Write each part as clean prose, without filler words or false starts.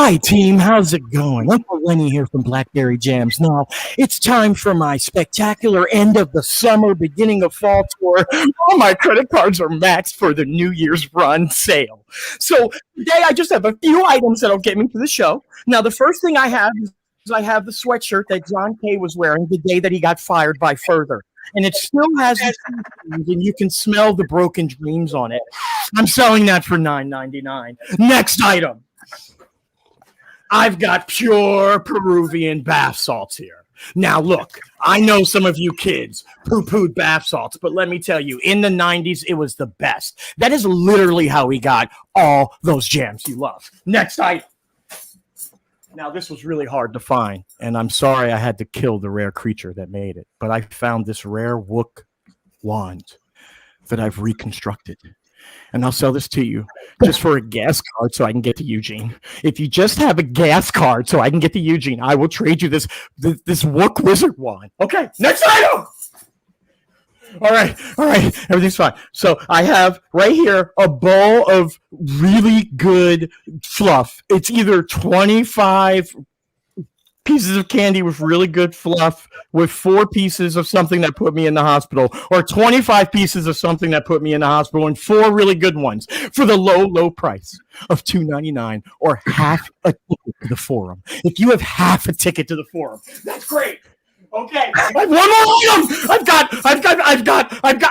Hi, team. How's it going? Uncle Lenny here from Blackberry Jams. Now, it's time for my spectacular end of the summer, beginning of fall tour. All my credit cards are maxed for the New Year's run sale. So today I just have a few items that'll get me to the show. Now, the first thing I have is I have the sweatshirt that John Kay was wearing the day that he got fired by Further. And it still has the seams, and you can smell the broken dreams on it. I'm selling that for $9.99. Next item. I've got pure Peruvian bath salts here. Now, look, I know some of you kids poo-pooed bath salts, but let me tell you, in the 90s, it was the best. That is literally how we got all those jams you love. Next item. Now, this was really hard to find, and I'm sorry I had to kill the rare creature that made it, but I found this rare wook wand that I've reconstructed. And I'll sell this to you just for a gas card so I can get to Eugene. If you just have a gas card so I can get to Eugene, I will trade you this wook wizard wand. Okay, next item! All right, everything's fine. So I have right here a bowl of really good fluff. It's either 25 pieces of candy with really good fluff with 4 pieces of something that put me in the hospital, or 25 pieces of something that put me in the hospital and 4 really good ones for the low price of $2.99 or half a ticket to the forum. If you have half a ticket to the forum, that's great. Okay, I have one more item.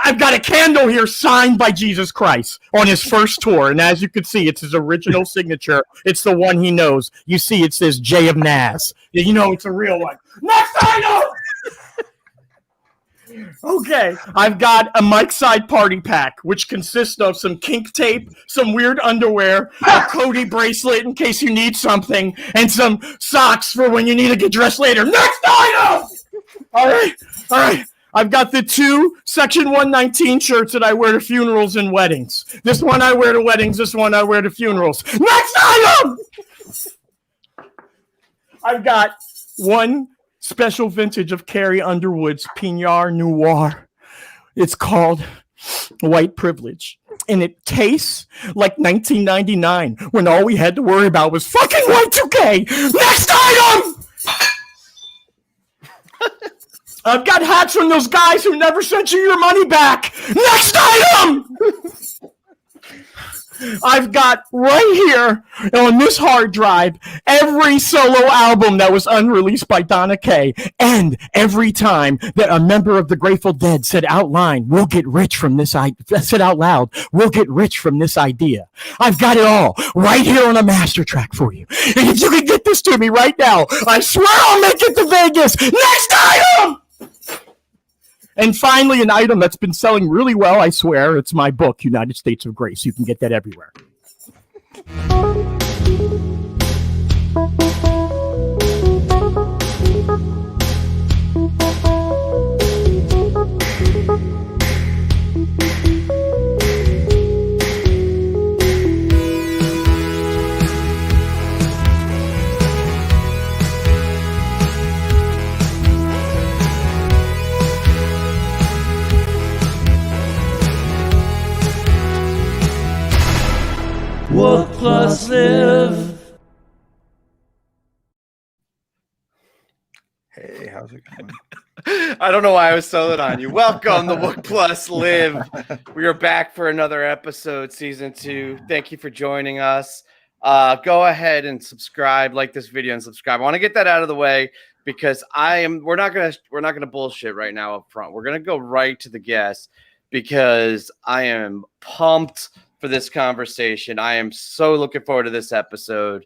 I've got a candle here signed by Jesus Christ on his first tour, and as you can see, it's his original signature. It's the one he knows. You see, it says J of Naz. You know it's a real one. Next item. Okay, I've got a Mike Side party pack, which consists of some kink tape, some weird underwear, a Cody bracelet in case you need something, and some socks for when you need to get dressed later. Next item! All right. I've got the 2 Section 119 shirts that I wear to funerals and weddings. This one I wear to weddings, this one I wear to funerals. Next item! I've got 1 special vintage of Carrie Underwood's Pinot Noir. It's called White Privilege. And it tastes like 1999 when all we had to worry about was fucking Y2K. Next item! I've got hats from those guys who never sent you your money back. Next item! I've got right here on this hard drive every solo album that was unreleased by Donna Kay, and every time that a member of the Grateful Dead said out loud, "We'll get rich from this idea." I've got it all right here on a master track for you. And if you can get this to me right now, I swear I'll make it to Vegas. Next item! And finally, an item that's been selling really well, I swear, it's my book, United States of Grace. You can get that everywhere. wook+live. Hey, how's it going? I don't know why I was selling on you. Welcome to wook+live. We are back for another episode, season 2. Thank you for joining us. Go ahead and subscribe, like this video, and subscribe. I want to get that out of the way because we're not gonna bullshit right now up front. We're gonna go right to the guest because I am pumped for this conversation. I am so looking forward to this episode.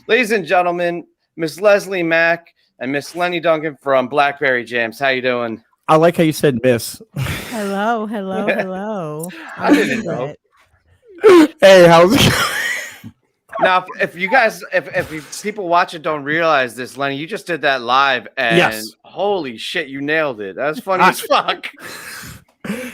Ladies and gentlemen, Miss Leslie Mack and Miss Lenny Duncan from Blackberry Jams. How you doing? I like how you said miss. Hello. I didn't know. Hey, how's it going? Now, if people watching don't realize this, Lenny, you just did that live, and yes. Holy shit, you nailed it. That was funny as fuck.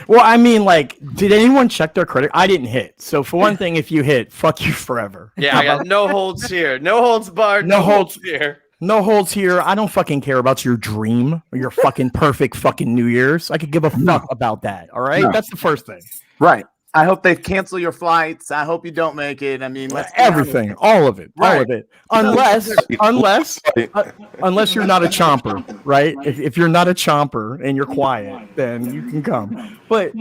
Well, I mean, like, did anyone check their credit? I didn't hit. So for one thing, if you hit, fuck you forever. Yeah, I got no holds here. No holds barred. No holds here. No holds here. I don't fucking care about your dream or your fucking perfect fucking New Year's. I could give a fuck about that. All right. No. That's the first thing. Right. I hope they cancel your flights. I hope you don't make it. I mean, let's be Everything, honest. all of it, all Right. of it. Unless you're not a chomper, right? If you're not a chomper and you're quiet, then you can come. But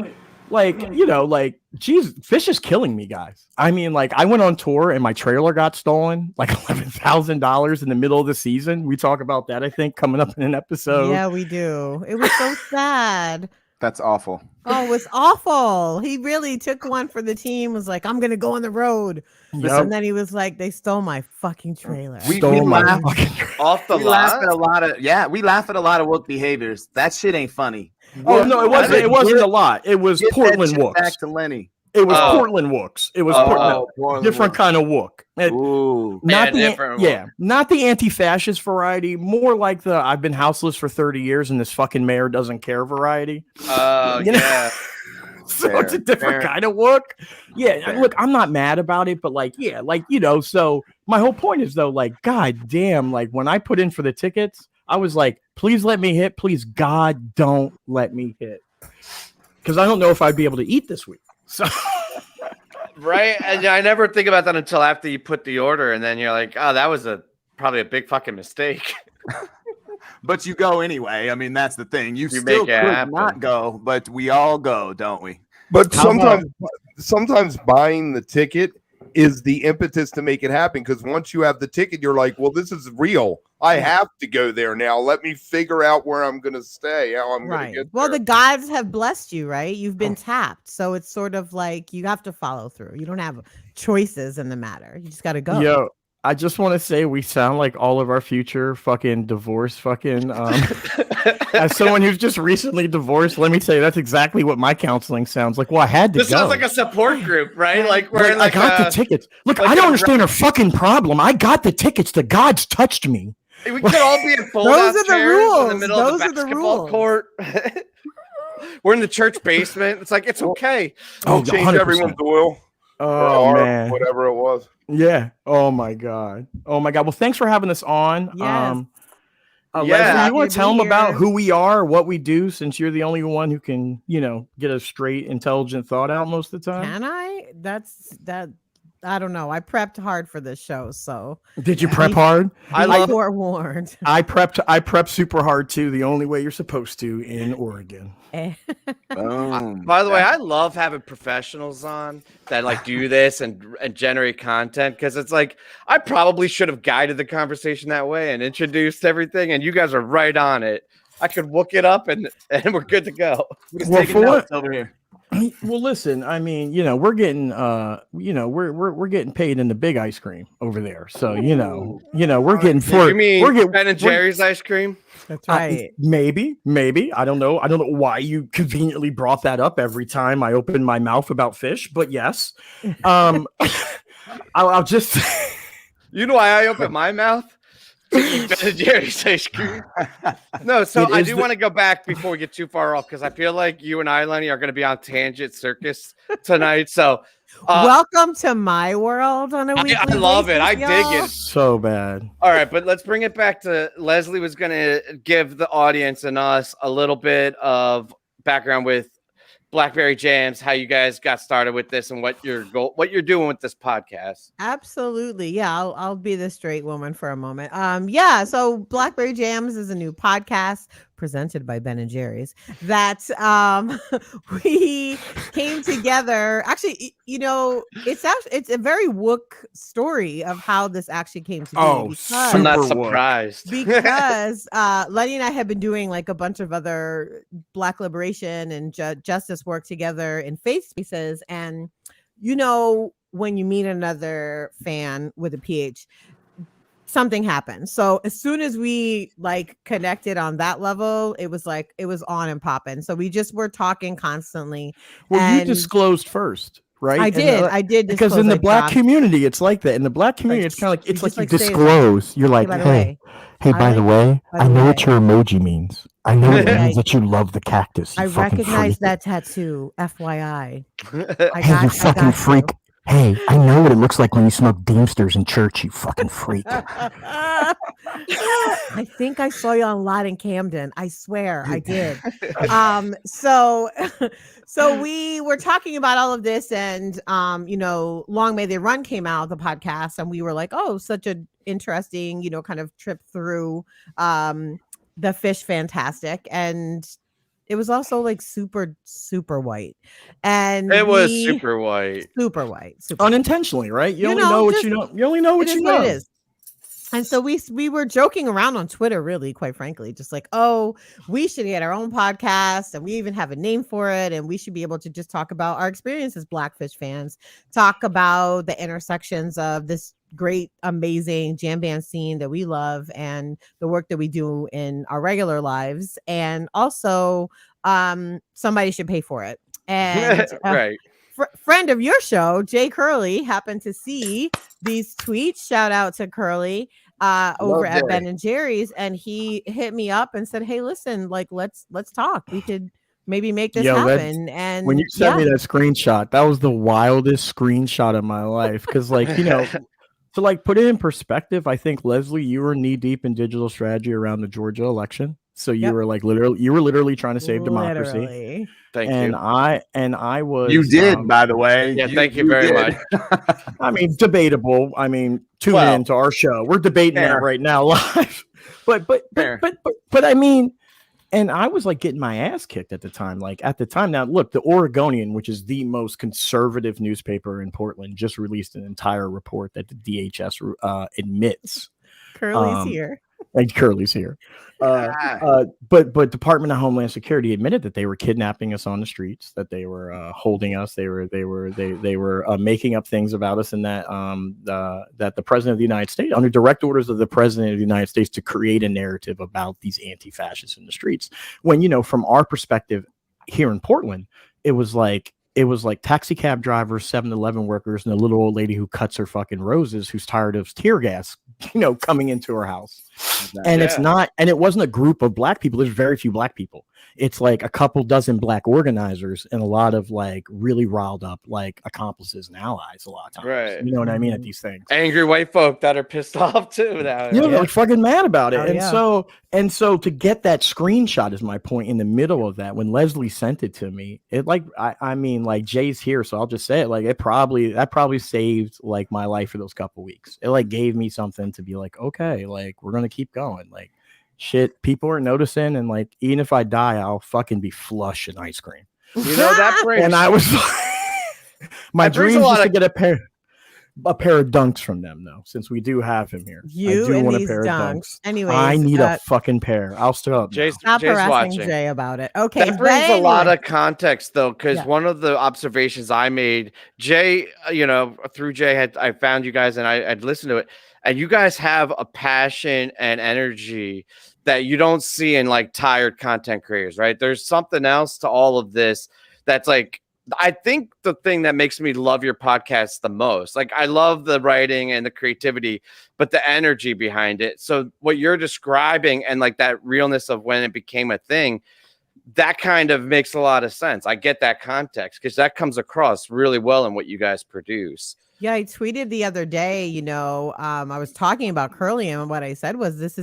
geez, Fish is killing me, guys. I mean, I went on tour and my trailer got stolen, like $11,000 in the middle of the season. We talk about that, I think, coming up in an episode. Yeah, we do. It was so sad. That's awful. Oh, it was awful. He really took one for the team, was like, I'm going to go on the road. Yep. And then he was like, they stole my fucking trailer. We Stole my laugh- fucking Off the We laugh at lot. a lot of we laugh at a lot of woke behaviors. That shit ain't funny. Oh no, it wasn't. It wasn't a lot. It was Get that Portland shit Wooks. back to Lenny. It was Oh. Portland Wooks. It was Portland different kind of Wook. Ooh. Not Yeah, the different not the anti-fascist variety. More like the I've been houseless for 30 years and this fucking mayor doesn't care variety. Oh, You know? yeah. So it's a different fair. kind of Wook. Yeah, Fair. look, I'm not mad about it, but so my whole point is though, god damn, when I put in for the tickets, I was like, please let me hit. Please, God, don't let me hit. Because I don't know if I'd be able to eat this week. So Right. And I never think about that until after you put the order, and then you're like, oh, that was probably a big fucking mistake. But you go anyway. I mean, that's the thing. You still make could it happen. not go, but we all go, don't we? But How about- sometimes buying the ticket is the impetus to make it happen. Because once you have the ticket, you're like, well, this is real. I have to go there now. Let me figure out where I'm going to stay, how I'm going Right. to get Well, there. the gods have blessed you, right? You've been tapped. So it's sort of like you have to follow through. You don't have choices in the matter. You just got to go. Yo, I just want to say we sound like all of our future fucking divorce fucking as someone who's just recently divorced, let me tell you that's exactly what my counseling sounds like. Well, I had to This go. sounds like a support group, right? Like we're I got the tickets. Look, I don't understand her fucking problem. I got the tickets. The gods touched me. we could all be in fold Those are the chairs in the rules. middle of Those the are the basketball rules. court. We're in the church basement. It's like it's okay. Oh, Change 100%. everyone's oil. Oh or man. whatever it was. Yeah. Oh my god. Oh my god. Well, thanks for having us on. Yes. Yeah. Leslie, Happy you want to to tell be them about here. who we are, what we do, since you're the only one who can, get a straight, intelligent thought out most of the time. Can I? That. I don't know. I prepped hard for this show, so Did you prep hard? I be love forewarned. I prepped super hard too. The only way you're supposed to in Oregon. Boom. By the way, I love having professionals on that do this and generate content, because it's like I probably should have guided the conversation that way and introduced everything, and you guys are right on it. I could look it up and we're good to go. We're just Well, taking for what- notes over here. Well, listen, I mean, we're getting we're getting paid in the big ice cream over there. So, we're getting You mean we're getting Ben and Jerry's ice cream? That's right. Maybe. I don't know. I don't know why you conveniently brought that up every time I open my mouth about fish, but yes. I'll just You know why I open my mouth? To eat Ben and Jerry's ice cream. No, so It I is do the- want to go back before we get too far off, because I feel like you and I, Lenny, are going to be on Tangent Circus tonight. So Welcome to my world on a weekly I love it. I basis, dig y'all. it. so bad. All right, but let's bring it back to Leslie was going to give the audience and us a little bit of background with Blackberry Jams, how you guys got started with this, and what you're doing with this podcast. Absolutely. Yeah, I'll be the straight woman for a moment. So Blackberry Jams is a new podcast presented by Ben and Jerry's that we came together. Actually, it's a very wook story of how this actually came to be. Oh, because- I'm not Super woke. surprised. because Lenny and I have been doing like a bunch of other Black liberation and justice work together in faith spaces, and when you meet another fan with a PH, something happened. So as soon as we connected on that level, it was on and popping. So we just were talking constantly. Well, you And disclosed first, right? I And, did. I did because disclose in the I black dropped- community, it's like that. In the black community, Like, it's kind of like you it's just, like you say that. disclose. You're like, Hey, by the hey, way, hey, by the way, by the I know way. what your emoji means. I know it Yeah. means that you love the cactus. You I fucking recognize freak. that tattoo. FYI. Hey, you fucking freak. Hey, I know what it looks like when you smoke Deemsters in church, you fucking freak. I think I saw you on Lot in Camden. I swear I did. So so we were talking about all of this, and Long May They Run came out, the podcast, and we were like, oh, such an interesting, kind of trip through the Fish Fantastic. And it was also like super, super white. And It was super white. Super white. Unintentionally, right? You only know, know what just- you know. You only know what It you is know. what it is. And so we were joking around on Twitter, really, quite frankly, just like, oh, we should get our own podcast, and we even have a name for it, and we should be able to just talk about our experience as Blackfish fans, talk about the intersections of this great, amazing jam band scene that we love, and the work that we do in our regular lives, and also somebody should pay for it. And Right. friend of your show, Jay Curley, happened to see these tweets. Shout out to Curly over at Ben and Jerry's, and he hit me up and said, hey, listen, like let's talk. We could maybe make this happen. And when you sent me that screenshot, that was the wildest screenshot of my life, because like to like put it in perspective, I think, Leslie, you were knee deep in digital strategy around the Georgia election. So you were like literally trying to save democracy. Thank you. I was. You did, by the way. Yeah, thank you very much. I mean, debatable. I mean, tune in to our show. We're debating that right now live. But I mean, and I was like getting my ass kicked at the time. Like at the time, now look, the Oregonian, which is the most conservative newspaper in Portland, just released an entire report that the DHS admits. Curly's here. And Curly's here. But Department of Homeland Security admitted that they were kidnapping us on the streets, that they were holding us, they were making up things about us, and that that the President of the United States, under direct orders of the President of the United States, to create a narrative about these anti-fascists in the streets. When from our perspective here in Portland, it was like taxi cab drivers, 7-Eleven workers, and a little old lady who cuts her fucking roses, who's tired of tear gas, coming into her house. And it's not, and it wasn't a group of black people. There's very few black people. It's like a couple dozen black organizers and a lot of like really riled up like accomplices and allies a lot of times. Right. You know what I mean? At these things. Angry white folk that are pissed off too now. They're like fucking mad about it. So to get that screenshot is my point in the middle of that. When Leslie sent it to me, it like I mean, like Jay's here, so I'll just say it. Like that probably saved like my life for those couple weeks. It like gave me something to be like, okay, like we're gonna keep going. Like shit, people are noticing, and like even if I die, I'll fucking be flush in ice cream. That brings. And I was my dream was to get a pair of dunks from them, though, since we do have him here. I do want a pair of dunks. Anyways, I need a fucking pair. I'll stop. Stop harassing Jay about it. Okay, that brings a lot of context, though, because one of the observations I made, Jay, through Jay, I found you guys and I'd listened to it, and you guys have a passion and energy that you don't see in like tired content creators, right? There's something else to all of this that's like, I think the thing that makes me love your podcast the most, like I love the writing and the creativity, but the energy behind it. So what you're describing and like that realness of when it became a thing, that kind of makes a lot of sense. I get that context because that comes across really well in what you guys produce. Yeah, I tweeted the other day, I was talking about Curly, and what I said was this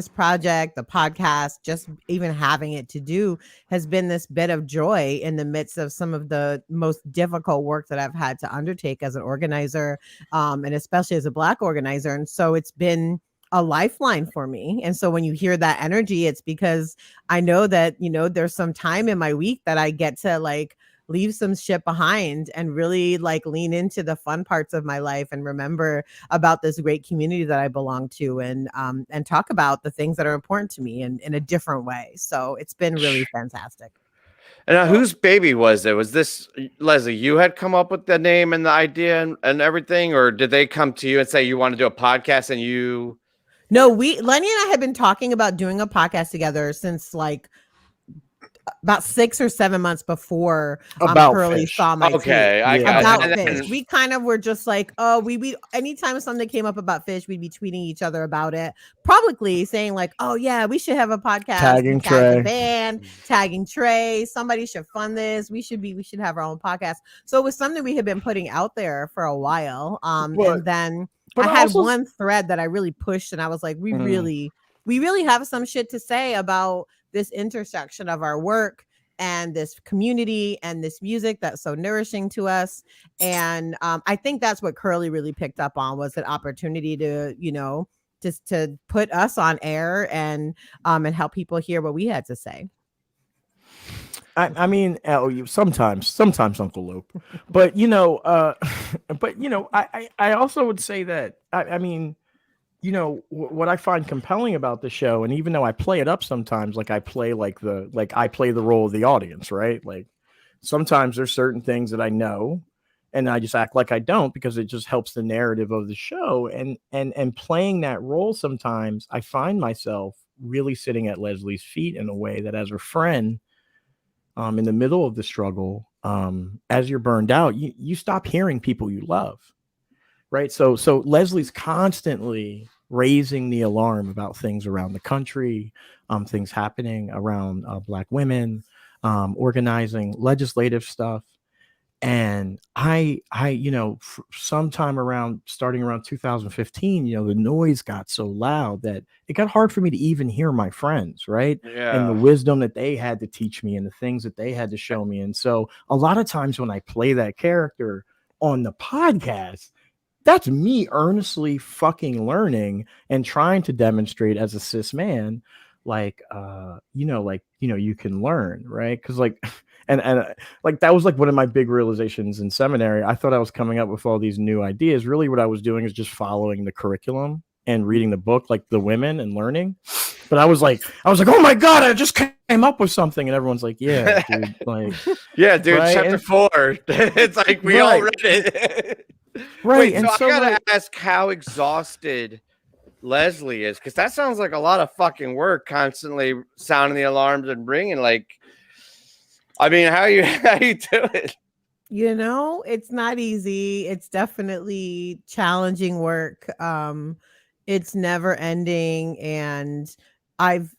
project, the podcast, just even having it to do has been this bit of joy in the midst of some of the most difficult work that I've had to undertake as an organizer, and especially as a Black organizer. And so it's been a lifeline for me. And so when you hear that energy, it's because I know that, there's some time in my week that I get to like leave some shit behind and really like lean into the fun parts of my life and remember about this great community that I belong to, and talk about the things that are important to me in a different way. So it's been really fantastic. And whose baby was it? Was this, Leslie, you had come up with the name and the idea and everything, or did they come to you and say you want to do a podcast and you? No, Lenny and I had been talking about doing a podcast together since like about 6 or 7 months before Curly saw my tweet. About fish. We kind of were just like, oh, we anytime something came up about fish, we'd be tweeting each other about it publicly, saying like, oh yeah, we should have a podcast, tagging Trey, fan, tagging Trey. Somebody should fund this. We should have our own podcast. So it was something we had been putting out there for a while. And then I had one thread that I really pushed, and I was like, we really have some shit to say about this intersection of our work and this community and this music that's so nourishing to us. And I think that's what Curly really picked up on, was an opportunity to, just to put us on air and help people hear what we had to say. I mean, sometimes Uncle Luke, but I also would say that I mean, what I find compelling about the show, and even though I play it up sometimes, like I play the role of the audience, right? Like sometimes there's certain things that I know, and I just act like I don't because it just helps the narrative of the show. And playing that role, sometimes I find myself really sitting at Leslie's feet in a way that, as her friend, in the middle of the struggle, as you're burned out, you stop hearing people you love. Right. So Leslie's constantly raising the alarm about things around the country, things happening around Black women, organizing legislative stuff. And I sometime starting around 2015, the noise got so loud that it got hard for me to even hear my friends. Right. Yeah. And the wisdom that they had to teach me and the things that they had to show me. And so a lot of times when I play that character on the podcast, that's me earnestly fucking learning and trying to demonstrate as a cis man, you can learn, right? Because and that was like one of my big realizations in seminary. I thought I was coming up with all these new ideas. Really, what I was doing is just following the curriculum and reading the book, like The Women, and learning. But I was like, oh my God, I just came up with something, and everyone's like, yeah, dude, yeah, dude, right? chapter 4. It's like we all read it. Right. Wait, and so I gotta ask how exhausted Leslie is, because that sounds like a lot of fucking work, constantly sounding the alarms and ringing. I mean, how you do it? It's not easy. It's definitely challenging work. It's never ending, and I've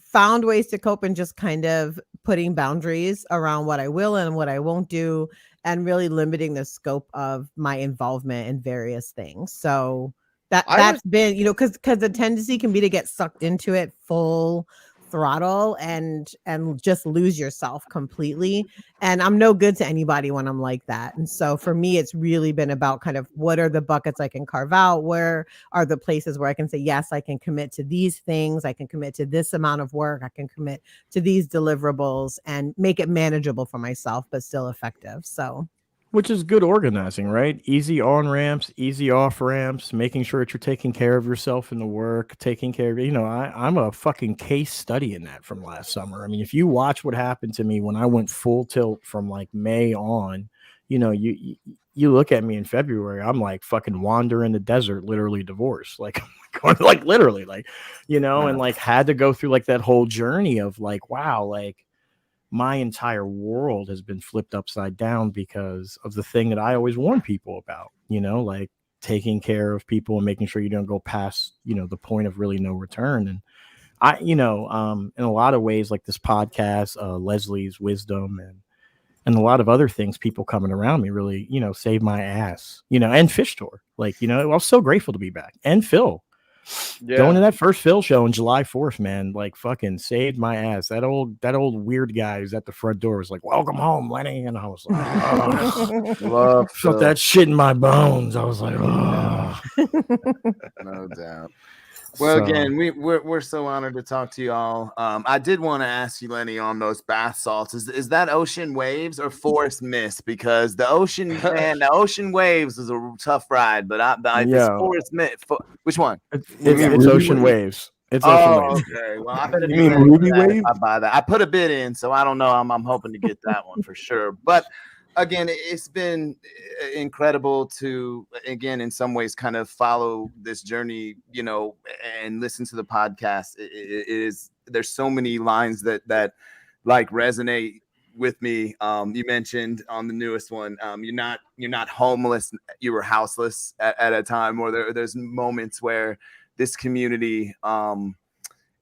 found ways to cope and just kind of putting boundaries around what I will and what I won't do, and really limiting the scope of my involvement in various things. So that's been, because the tendency can be to get sucked into it full throttle and just lose yourself completely. And I'm no good to anybody when I'm like that. And so for me, it's really been about kind of what are the buckets I can carve out? Where are the places where I can say, yes, I can commit to these things. I can commit to this amount of work. I can commit to these deliverables and make it manageable for myself, but still effective. So. Which is good organizing, right? Easy on ramps, easy off ramps, making sure that you're taking care of yourself in the work, taking care of, I'm a fucking case study in that from last summer. I mean, if you watch what happened to me when I went full tilt from like May on, you look at me in February, I'm like fucking wandering the desert, literally divorced, like literally, and like had to go through like that whole journey of like, wow, like, my entire world has been flipped upside down because of the thing that I always warn people about, like taking care of people and making sure you don't go past, the point of really no return. And I, in a lot of ways, like this podcast, Leslie's wisdom and a lot of other things, people coming around me really, saved my ass, and Fish Tour. Like, I was so grateful to be back. And Phil. Yeah. Going to that first Phil show on July 4th, man, like fucking saved my ass. That old weird guy who's at the front door was like, "Welcome home, Lenny," and I was like, oh, felt that shit in my bones. I was like, oh. No doubt. Well, again, we're so honored to talk to you all. I did want to ask you, Lenny, on those bath salts. Is that ocean waves or forest mist? Because the ocean waves is a tough ride, but it's forest mist. Which one? It's ocean waves. It's ocean waves. Okay. Well, I better you mean Ruby Wave? I buy that. I put a bid in, so I don't know. I'm hoping to get that one for sure. But again, it's been incredible to, again, in some ways, kind of follow this journey, and listen to the podcast. There's so many lines that like resonate with me. You mentioned on the newest one, you're not homeless, you were houseless at a time, or there's moments where this community, and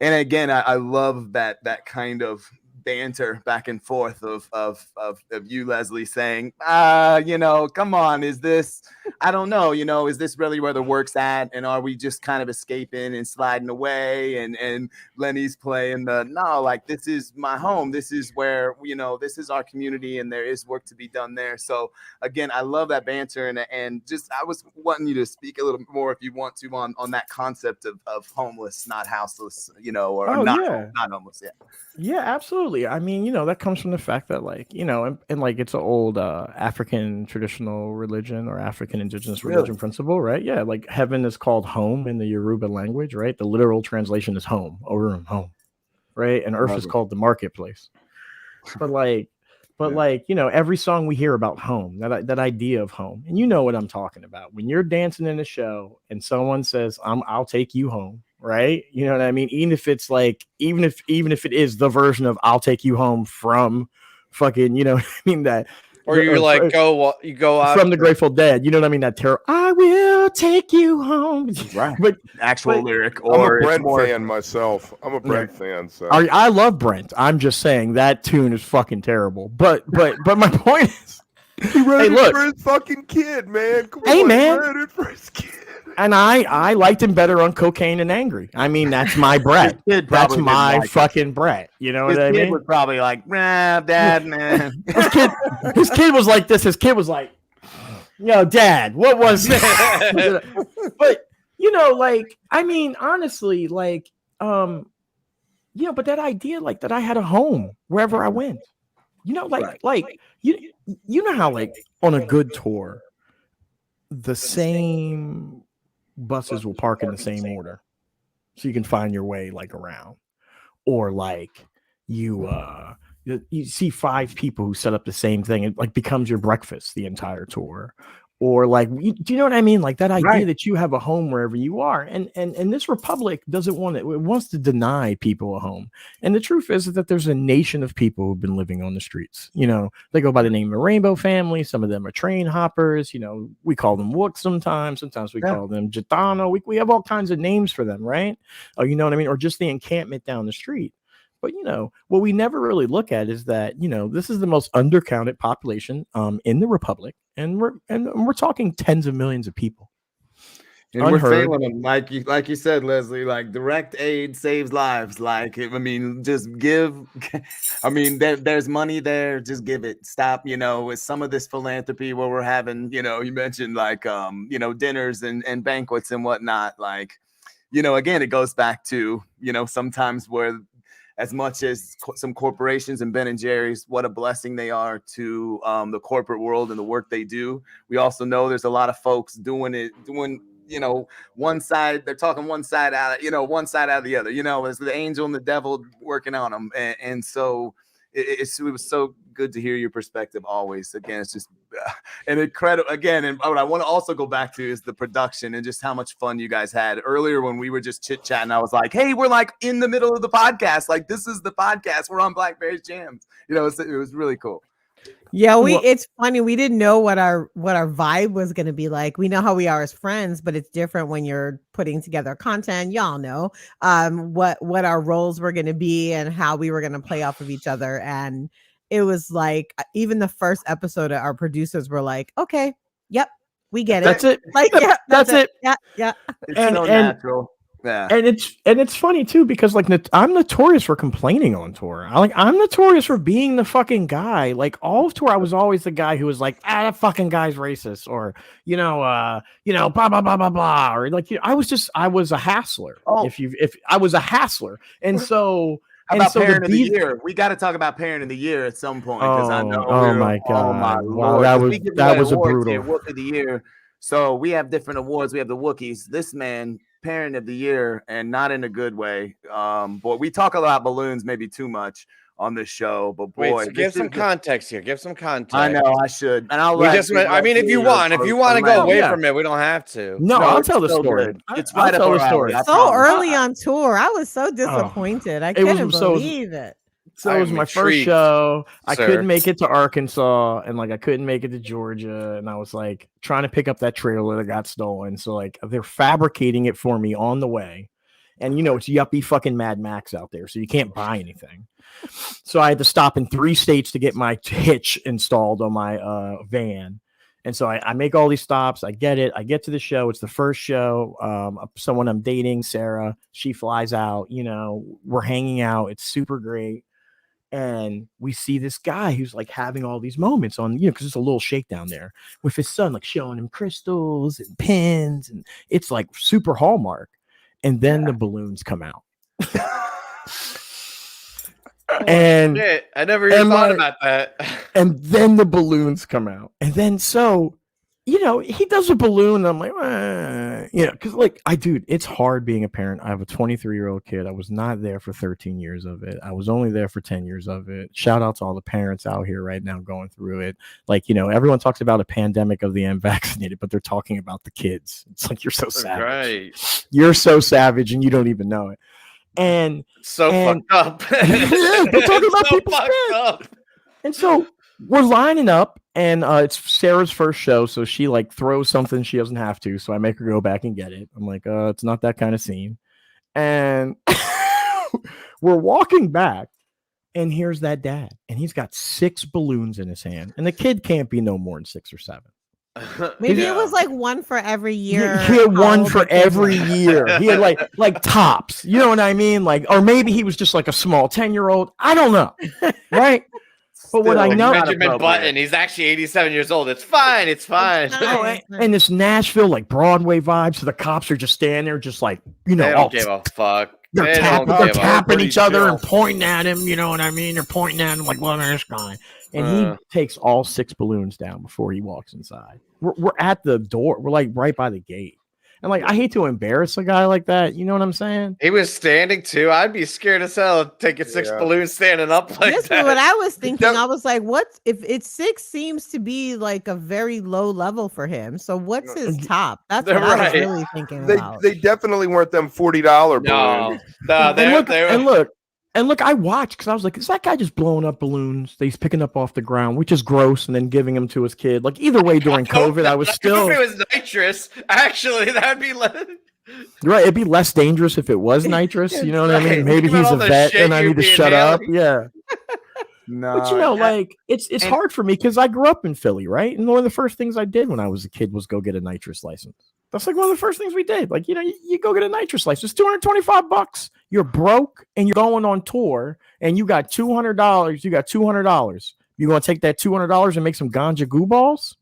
And again, I love that kind of banter back and forth of you, Leslie, saying, come on, is this, I don't know, is this really where the work's at? And are we just kind of escaping and sliding away? And Lenny's playing no, like, this is my home. This is where, this is our community, and there is work to be done there. So again, I love that banter, and just, I was wanting you to speak a little bit more, if you want to, on that concept of homeless, not houseless, or not homeless. Yeah, absolutely. I mean, that comes from the fact that, like, and like, it's an old African traditional religion or African indigenous religion principle, right? Yeah, like, heaven is called home in the Yoruba language, right? The literal translation is home, a room, home, right? And earth is called the marketplace. But like, every song we hear about home, that idea of home, and you know what I'm talking about. When you're dancing in a show and someone says, I'll take you home. Right. You know what I mean? Even if it's like, even if it is the version of I'll take you home from fucking, you know what I mean? That, or you like go out from the Grateful Dead. You know what I mean? That terror. I will take you home. Right. But lyric. Or I'm a Brent fan myself. I'm a Brent fan. So I love Brent. I'm just saying that tune is fucking terrible. But my point is, he wrote it for his fucking kid, man. Come on, man. He wrote it for his kid. And I liked him better on Cocaine and Angry. I mean, that's my Brett. That's my fucking Brett. You know what I mean? His kid was probably like, Dad, man. His kid was like this. His kid was like, Dad, what was that? But, like, I mean, honestly, like, but that idea, like, that I had a home wherever I went. You know know how, like, on a good tour, the same buses will park in the same order, so you can find your way, like, around, or like you see 5 people who set up the same thing. It, like, becomes your breakfast the entire tour. Or like, do you know what I mean? Like, that idea that you have a home wherever you are, and this republic doesn't want it. It wants to deny people a home. And the truth is that there's a nation of people who've been living on the streets. They go by the name of Rainbow Family. Some of them are train hoppers. We call them Wook sometimes. Sometimes we call them Gitano. We have all kinds of names for them, right? You know what I mean? Or just the encampment down the street. But, what we never really look at is that, this is the most undercounted population in the republic. And we're talking tens of millions of people. And we're failing them, like you said, Leslie. Like, direct aid saves lives. Like, I mean, just give. I mean, there's money there. Just give it. Stop. With some of this philanthropy where we're having, you mentioned, like, dinners and banquets and whatnot. Like, again, it goes back to, sometimes where, as much as some corporations and Ben and Jerry's, what a blessing they are to the corporate world and the work they do. We also know there's a lot of folks doing one side, they're talking one side out of the other. It's the angel and the devil working on them. And so it was so good to hear your perspective always. Again, it's just an incredible, again, and what I want to also go back to is the production and just how much fun you guys had earlier when we were just chit-chatting. I was like, hey, we're like in the middle of the podcast. Like, this is the podcast. We're on Blackberry Jams. It was really cool. Yeah, it's funny. We didn't know what our vibe was going to be like. We know how we are as friends, but it's different when you're putting together content. Y'all know what our roles were going to be and how we were going to play off of each other. And it was like, even the first episode, our producers were like, okay, yep, we get it. That's it. Like, yeah, that's it. Yeah. It's so natural. Yeah. And it's funny too, because like I'm notorious for complaining on tour. I'm notorious for being the fucking guy. Like, all of tour, I was always the guy who was like, that fucking guy's racist, or blah blah blah blah blah, or like, I was a hassler. Oh. If I was a hassler, and so. How about Parent of the Year? We got to talk about Parent of the Year at some point, because I know. Oh my god! Oh my wow, Lord. that was a brutal Wook of the Year. So we have different awards. We have the Wookiees. This man, Parent of the Year, and not in a good way. But we talk about balloons maybe too much on this show. But boy, wait, so give some context here. Give some context. I know I should, and I'll. If you want to go away from it, we don't have to. No, I'll tell the story. It's right up the story. So early on tour, I was so disappointed. I couldn't believe it. So it was my first show. I couldn't make it to Arkansas, and like I couldn't make it to Georgia, and I was like trying to pick up that trailer that got stolen. So like they're fabricating it for me on the way, And it's yuppie fucking Mad Max out there, so you can't buy anything. So I had to stop in 3 states to get my hitch installed on my van. And so I make all these stops. I get it. I get to the show. It's the first show. Someone I'm dating, Sarah, she flies out. We're hanging out. It's super great. And we see this guy who's like having all these moments on, because it's a little shakedown there with his son, like showing him crystals and pins. And it's like super Hallmark. And then the balloons come out. And shit, I never even thought about that. And then the balloons come out. And then he does a balloon. And I'm like, because it's hard being a parent. I have a 23-year-old kid. I was not there for 13 years of it. I was only there for 10 years of it. Shout out to all the parents out here right now going through it. Like, everyone talks about a pandemic of the unvaccinated, but they're talking about the kids. It's like, you're so savage. Right. You're so savage and you don't even know it. And fucked up. Yeah, we're talking about so people's fucked kids. up. And so we're lining up, and it's Sarah's first show, so she like throws something she doesn't have to, so I make her go back and get it. I'm like, it's not that kind of scene. And we're walking back, and here's that dad, and he's got 6 balloons in his hand, and the kid can't be no more than 6 or 7. Maybe it was like one for every year. He had one for every year. He had like tops. You know what I mean? Like, or maybe he was just like a small 10-year-old. I don't know. Right? But what I know, Benjamin Button, he's actually 87 years old. It's fine. It's fine. And this Nashville, like Broadway vibes. So the cops are just standing there, just like, they don't give a fuck. They're tapping each other and pointing at him. You know what I mean? They're pointing at him like, well, this guy. And he takes all 6 balloons down before he walks inside. We're at the door. We're like right by the gate. And like, I hate to embarrass a guy like that. You know what I'm saying? He was standing too. I'd be scared as hell taking 6 balloons standing up like That's that. what I was thinking. I was like, what if it's 6 seems to be like a very low level for him. So what's his top? That's what I was really thinking about. They definitely weren't them $40 balloons. No, And look, I watched because I was like, is that guy just blowing up balloons that he's picking up off the ground, which is gross, and then giving them to his kid? Like, either way, during COVID, I was still. If it was nitrous, actually, that'd be right. It'd be less dangerous if it was nitrous. You know what I mean? Maybe he's a vet, and I need to shut up. Yeah. No, but like it's hard for me because I grew up in Philly, right? And one of the first things I did when I was a kid was go get a nitrous license. That's like one of the first things we did. Like, you go get a nitrous license. It's $225. You're broke and you're going on tour and you got $200. You got $200. You gonna take that $200 and make some ganja goo balls?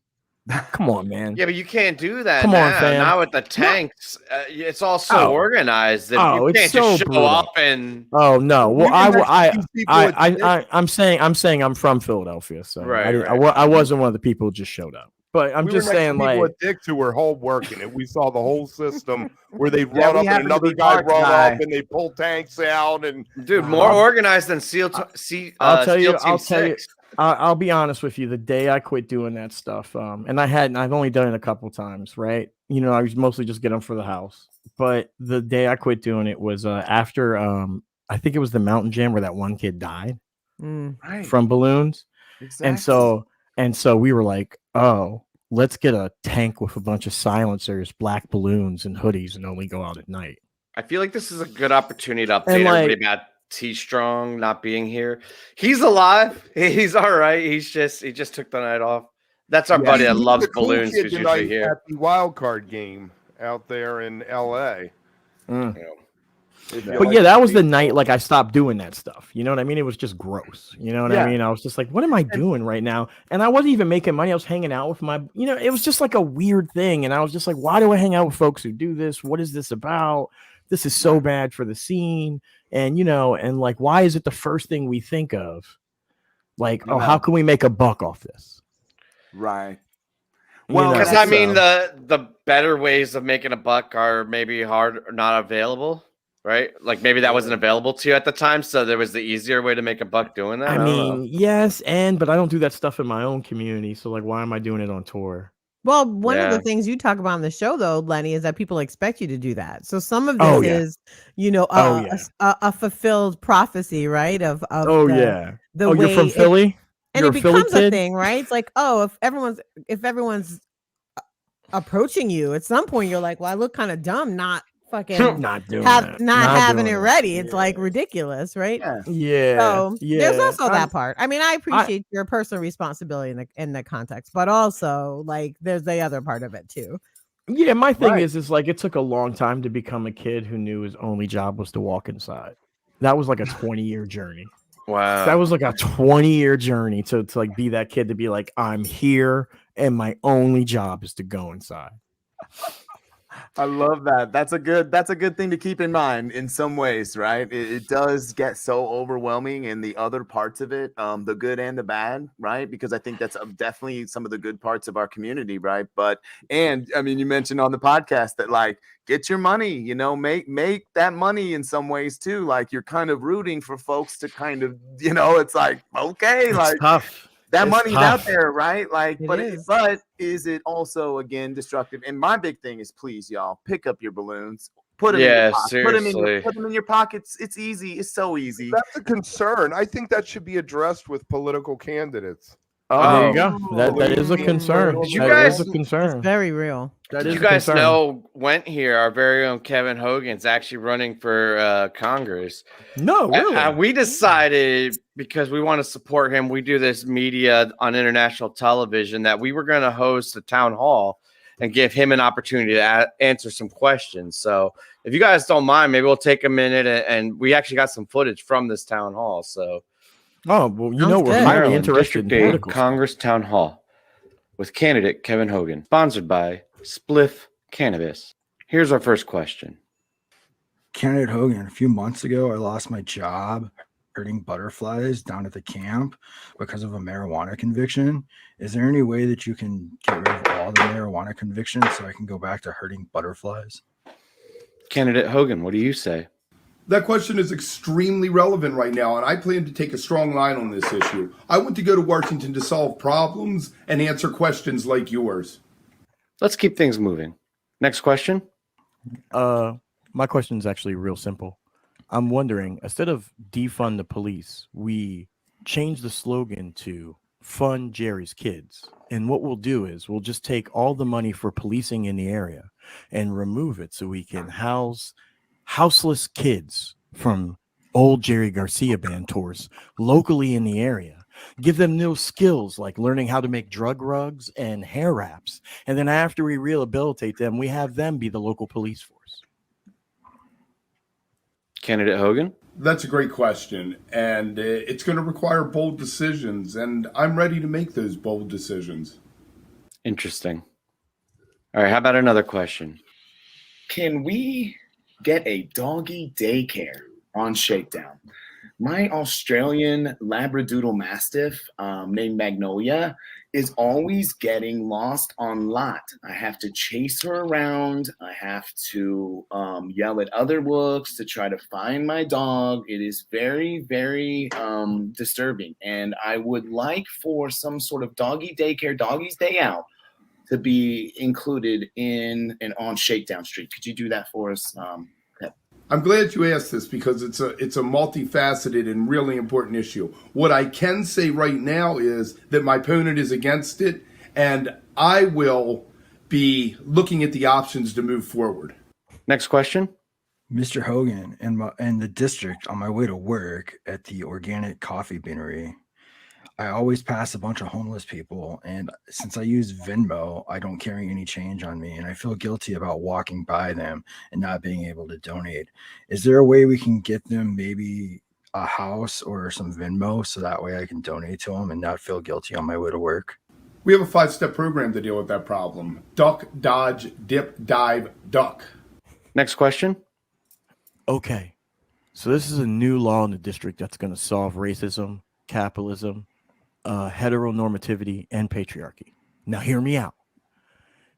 Come on, man. Yeah, but you can't do that. Come on, fam. Now with the tanks, it's all so organized that you can't just show up and. Oh no! Well, I'm saying I'm from Philadelphia, so I wasn't one of the people who just showed up. But I'm just saying, like, people at Dick's who were whole working it. We saw the whole system where they run up and another guy run up and they pull tanks out and more organized than I'll tell you. I'll be honest with you. The day I quit doing that stuff, and I've only done it a couple times, right? I was mostly just getting them for the house. But the day I quit doing it was after I think it was the mountain jam where that one kid died from balloons, exactly. And so we were like, oh, let's get a tank with a bunch of silencers, black balloons, and hoodies, and only go out at night. I feel like this is a good opportunity to update everybody about T Strong not being here. He's alive. He's all right. He just took the night off. That's our buddy that loves balloons. Who's usually here at the wild card game out there in LA. But yeah, that was the night like I stopped doing that stuff. You know what I mean? It was just gross. You know what I mean? I was just like, what am I doing right now? And I wasn't even making money. I was hanging out with it was just like a weird thing. And I was just like, why do I hang out with folks who do this? What is this about? This is so bad for the scene. And, and like, why is it the first thing we think of? Like, how can we make a buck off this? Right. Well, because I mean, the better ways of making a buck are maybe hard or not available. Right? Like maybe that wasn't available to you at the time. So there was the easier way to make a buck doing that. I mean, yes. But I don't do that stuff in my own community. So like, why am I doing it on tour? Well, one of the things you talk about on the show, though, Lenny, is that people expect you to do that. So some of this is, a fulfilled prophecy, right? The way you're from Philly, and it becomes a thing, right? It's like, if everyone's approaching you, at some point, you're like, well, I look kind of dumb not fucking Not doing that. not having doing it that. ready. It's like ridiculous, right? Yeah. Yeah. So there's also I'm- that part. I mean, I appreciate your personal responsibility in the context, but also like there's the other part of it too. Yeah, my thing Right. is like it took a long time to become a kid who knew his only job was to walk inside. That was like a 20-year journey. Wow. That was like a 20-year journey to like be that kid to be like, I'm here and my only job is to go inside. I love that. That's a good thing to keep in mind in some ways, right? It does get so overwhelming in the other parts of it, the good and the bad, right? Because I think that's definitely some of the good parts of our community, right? And I mean, you mentioned on the podcast that like get your money, you know, make that money in some ways too. Like you're kind of rooting for folks to kind of, you know, it's like, okay, It's like tough. that It's money's tough. out there, right? Like, It but is. is it also again destructive? And my big thing is, please, y'all, pick up your balloons, put them Yeah, in your pocket, seriously. put them in your pockets. It's easy. It's so easy. That's a concern. I think that should be addressed with political candidates. There you go. That is a Did concern. you That guys- is a It's concern. very real. That Did is you a guys concern. know Went here, our very own Kevin Hogan's actually running for Congress. No, really. We decided because we want to support him. We do this media on international television that we were going to host a town hall and give him an opportunity to answer some questions. So if you guys don't mind, maybe we'll take a minute and we actually got some footage from this town hall. So Oh, well, you Sounds know, we're good. highly Maryland interested in District 8 political stuff. Congress Town Hall with candidate Kevin Hogan, sponsored by Spliff Cannabis. Here's our first question. Candidate Hogan, a few months ago, I lost my job herding butterflies down at the camp because of a marijuana conviction. Is there any way that you can get rid of all the marijuana convictions so I can go back to herding butterflies? Candidate Hogan, what do you say? That question is extremely relevant right now, and I plan to take a strong line on this issue. I want to go to Washington to solve problems and answer questions like yours. Let's keep things moving. Next question. My question is actually real simple. I'm wondering, instead of defund the police, we change the slogan to fund Jerry's kids. And what we'll do is we'll just take all the money for policing in the area and remove it so we can house houseless kids from old Jerry Garcia band tours locally in the area. Give them new skills like learning how to make drug rugs and hair wraps. And then after we rehabilitate them, we have them be the local police force. Candidate Hogan. That's a great question, and it's going to require bold decisions, and I'm ready to make those bold decisions. Interesting. All right, how about another question? Can we get a doggy daycare on Shakedown? My Australian Labradoodle Mastiff named Magnolia is always getting lost on lot. I have to chase her around. I have to yell at other wooks to try to find my dog. It is very, very disturbing. And I would like for some sort of doggy daycare, doggy's day out, to be included in and on Shakedown Street. Could you do that for us? I'm glad you asked this because it's a multifaceted and really important issue. What I can say right now is that my opponent is against it, and I will be looking at the options to move forward. Next question. Mr. Hogan, in the district on my way to work at the organic coffee beanery, I always pass a bunch of homeless people, and since I use Venmo, I don't carry any change on me, and I feel guilty about walking by them and not being able to donate. Is there a way we can get them maybe a house or some Venmo so that way I can donate to them and not feel guilty on my way to work? We have a 5-step program to deal with that problem. Duck, dodge, dip, dive, duck. Next question. Okay, so this is a new law in the district that's going to solve racism, capitalism, heteronormativity, and patriarchy. Now hear me out.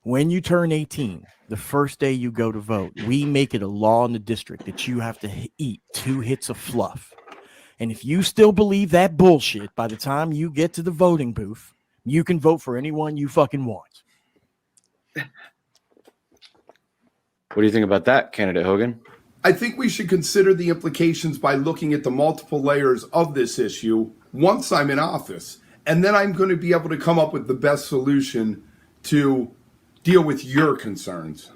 When you turn 18, the first day you go to vote, we make it a law in the district that you have to eat 2 hits of fluff. And if you still believe that bullshit, by the time you get to the voting booth, you can vote for anyone you fucking want. What do you think about that, Candidate Hogan? I think we should consider the implications by looking at the multiple layers of this issue once I'm in office. And then I'm going to be able to come up with the best solution to deal with your concerns.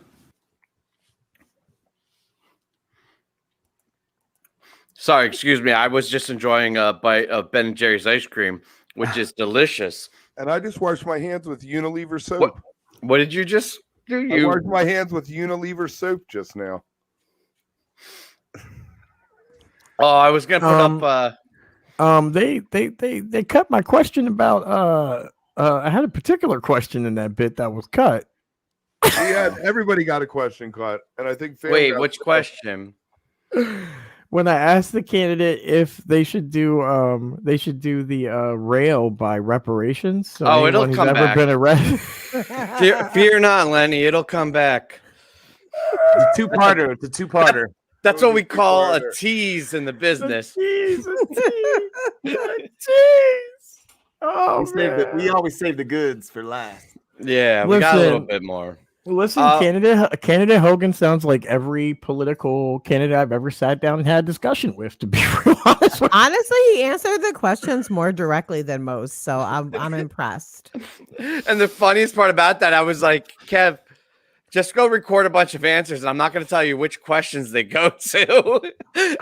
Sorry, excuse me. I was just enjoying a bite of Ben and Jerry's ice cream, which is delicious. And I just washed my hands with Unilever soap. What did you just do? I washed my hands with Unilever soap just now. Oh, I was gonna put up. They cut my question about. I had a particular question in that bit that was cut. Yeah, everybody got a question cut, and I think. Wait, which question? When I asked the candidate if they should do the rail by reparations. So it'll who's come ever back. been arrested. Fear not, Lenny. It'll come back. The two-parter. That's what we call a tease in the business. Jeez. Oh, We always save the goods for last. Yeah, we got a little Listen. bit more. Listen, candidate Hogan sounds like every political candidate I've ever sat down and had a discussion with, to be real honest with you. Honestly, he answered the questions more directly than most, so I'm impressed. And the funniest part about that, I was like, Kev, just go record a bunch of answers, and I'm not going to tell you which questions they go to.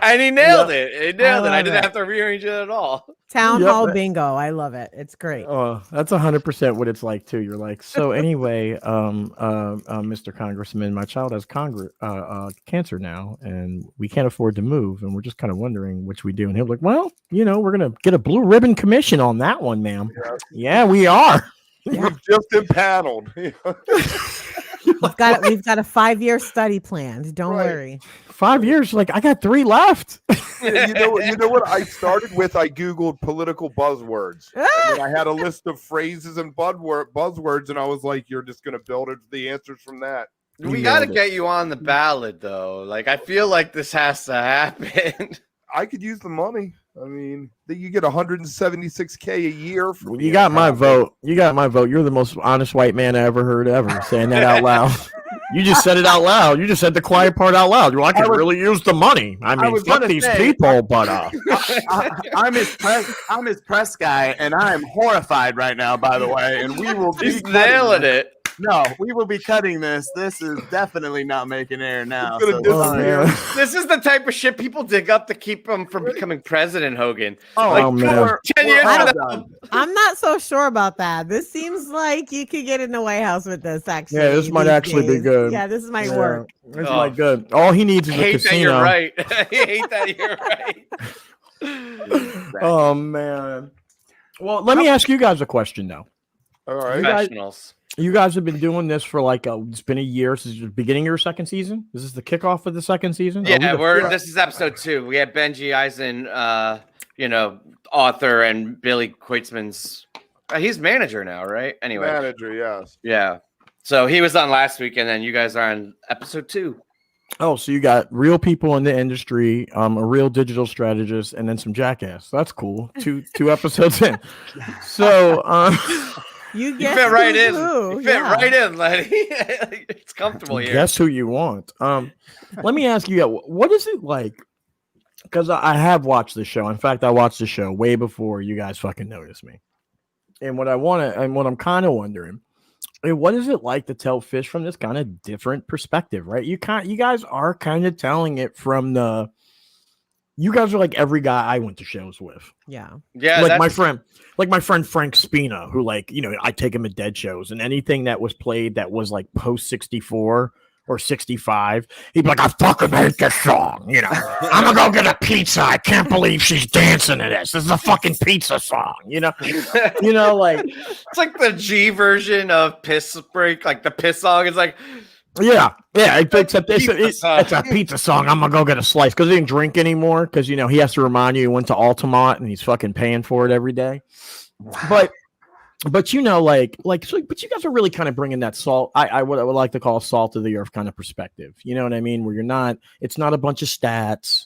And he nailed it. He nailed it. I didn't have to rearrange it at all. Town hall bingo. I love it. It's great. Oh, that's 100% what it's like too. You're like, so anyway, Mr. Congressman, my child has cancer now, and we can't afford to move, and we're just kind of wondering which we do. And he'll be like, well, we're gonna get a blue ribbon commission on that one, ma'am. Yeah, we are. We've just impaneled. We've got a 5-year study planned. Don't worry. 5 years, like I got 3 left. You know what I started with? I Googled political buzzwords. And then I had a list of phrases and buzzwords, and I was like, you're just gonna build the answers from that. We got to get you on the ballot, though. Like, I feel like this has to happen. I could use the money. I mean, you get $176K a year. You got my vote. You're the most honest white man I ever heard ever saying that out loud. You just said it out loud. You just said the quiet part out loud. You're like, I could really use the money. I mean, fuck these people, but I'm his press guy, and I am horrified right now, by the way. And we will be nailing it. No, we will be cutting this. This is definitely not making air now. This is the type of shit people dig up to keep him from becoming president, Hogan. Man. 10 years I'm not so sure about that. This seems like you could get in the White House with this, actually. Yeah, this might actually be good. Yeah, this might work. This might good. All he needs is a casino. That you're right. I hate that you're right. Oh, man. Well, let me ask you guys a question, though. All right. Professionals. You guys have been doing this for it's been a year since the beginning of your second season. Is this the kickoff of the second season? Yeah, this is episode 2. We had Benji Eisen, author, and Billy Quaitzman's. He's manager now, right? Anyway, manager, yes. Yeah. So he was on last week, and then you guys are on episode 2. Oh, so you got real people in the industry, a real digital strategist, and then some jackass. That's cool. Two episodes in. So. You fit right in. You fit right in, Lenny. It's comfortable here. Guess who you want. Let me ask you, what is it like? Because I have watched the show. In fact, I watched the show way before you guys fucking noticed me. And what I'm kind of wondering, what is it like to tell fish from this kind of different perspective, right? You guys are kind of telling it from the. You guys are like every guy I went to shows with. Yeah. Yeah. Like my friend Frank Spina, who I take him to dead shows, and anything that was played that was like post 64 or 65, he'd be like, I fucking hate this song. I'm gonna go get a pizza. I can't believe she's dancing to this. This is a fucking pizza song. Like it's like the G version of Piss Break, like the piss song. It's like. Yeah, except it's a pizza song. I'm gonna go get a slice because he didn't drink anymore because he has to remind you he went to Altamont and he's fucking paying for it every day. But but you guys are really kind of bringing that salt. I would like to call salt of the earth kind of perspective. You know what I mean? Where it's not a bunch of stats.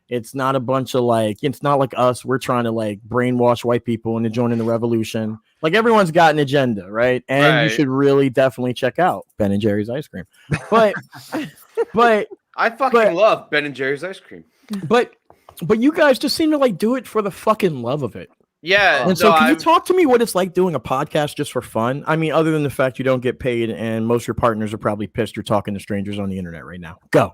It's not a bunch of it's not like us. We're trying to brainwash white people into joining the revolution. Everyone's got an agenda, right? And you should really definitely check out Ben and Jerry's ice cream. But I fucking love Ben and Jerry's ice cream. But you guys just seem to do it for the fucking love of it. Yeah. And so can you talk to me what it's like doing a podcast just for fun? I mean, other than the fact you don't get paid and most of your partners are probably pissed you're talking to strangers on the internet right now. Go.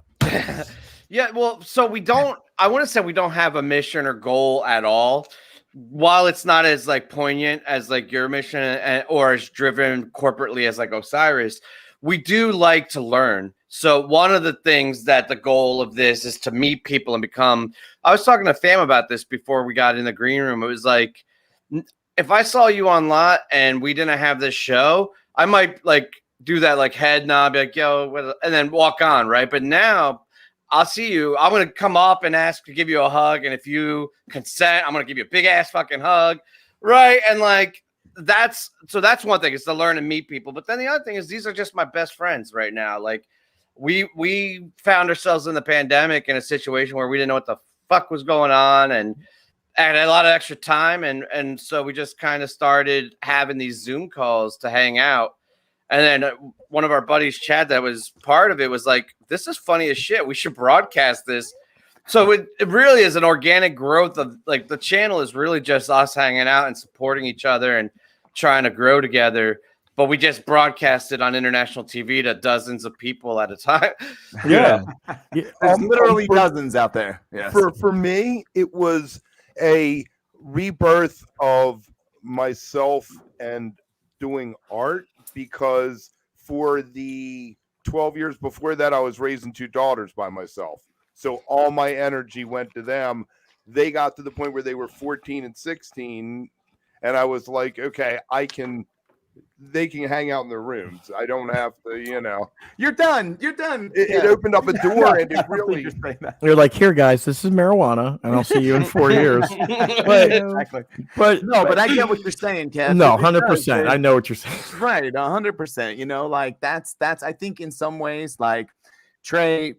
Yeah, well, so we don't. I want to say we don't have a mission or goal at all. While it's not as like poignant as like your mission or as driven corporately as like Osiris, we do like to learn. So one of the things that the goal of this is to meet people and become. I was talking to Fam about this before we got in the green room. It was like, if I saw you on lot and we didn't have this show, I might like do that like head nod, be like, yo, and then walk on, right? But now I'll see you. I'm gonna come up and ask to give you a hug, and if you consent, I'm gonna give you a big ass fucking hug, right? And like that's one thing is to learn and meet people. But then the other thing is these are just my best friends right now. Like we found ourselves in the pandemic in a situation where we didn't know what the fuck was going on, and had a lot of extra time, and so we just kind of started having these Zoom calls to hang out. And then one of our buddies, Chad, that was part of it, was like, this is funny as shit. We should broadcast this. So it really is an organic growth of like the channel is really just us hanging out and supporting each other and trying to grow together. But we just broadcast it on international TV to dozens of people at a time. Yeah. There's literally dozens out there. Yes. For me, it was a rebirth of myself and doing art. Because for the 12 years before that, I was raising 2 daughters by myself. So all my energy went to them. They got to the point where they were 14 and 16. And I was like, okay, they can hang out in their rooms. I don't have to, You're done. You're done. It opened up a door and it really. You're like, here, guys, this is marijuana, and I'll see you in 4 years. Exactly. But I get what you're saying, Kev. No, 100%. I know what you're saying. Right, 100%. Like that's. I think in some ways, like Trey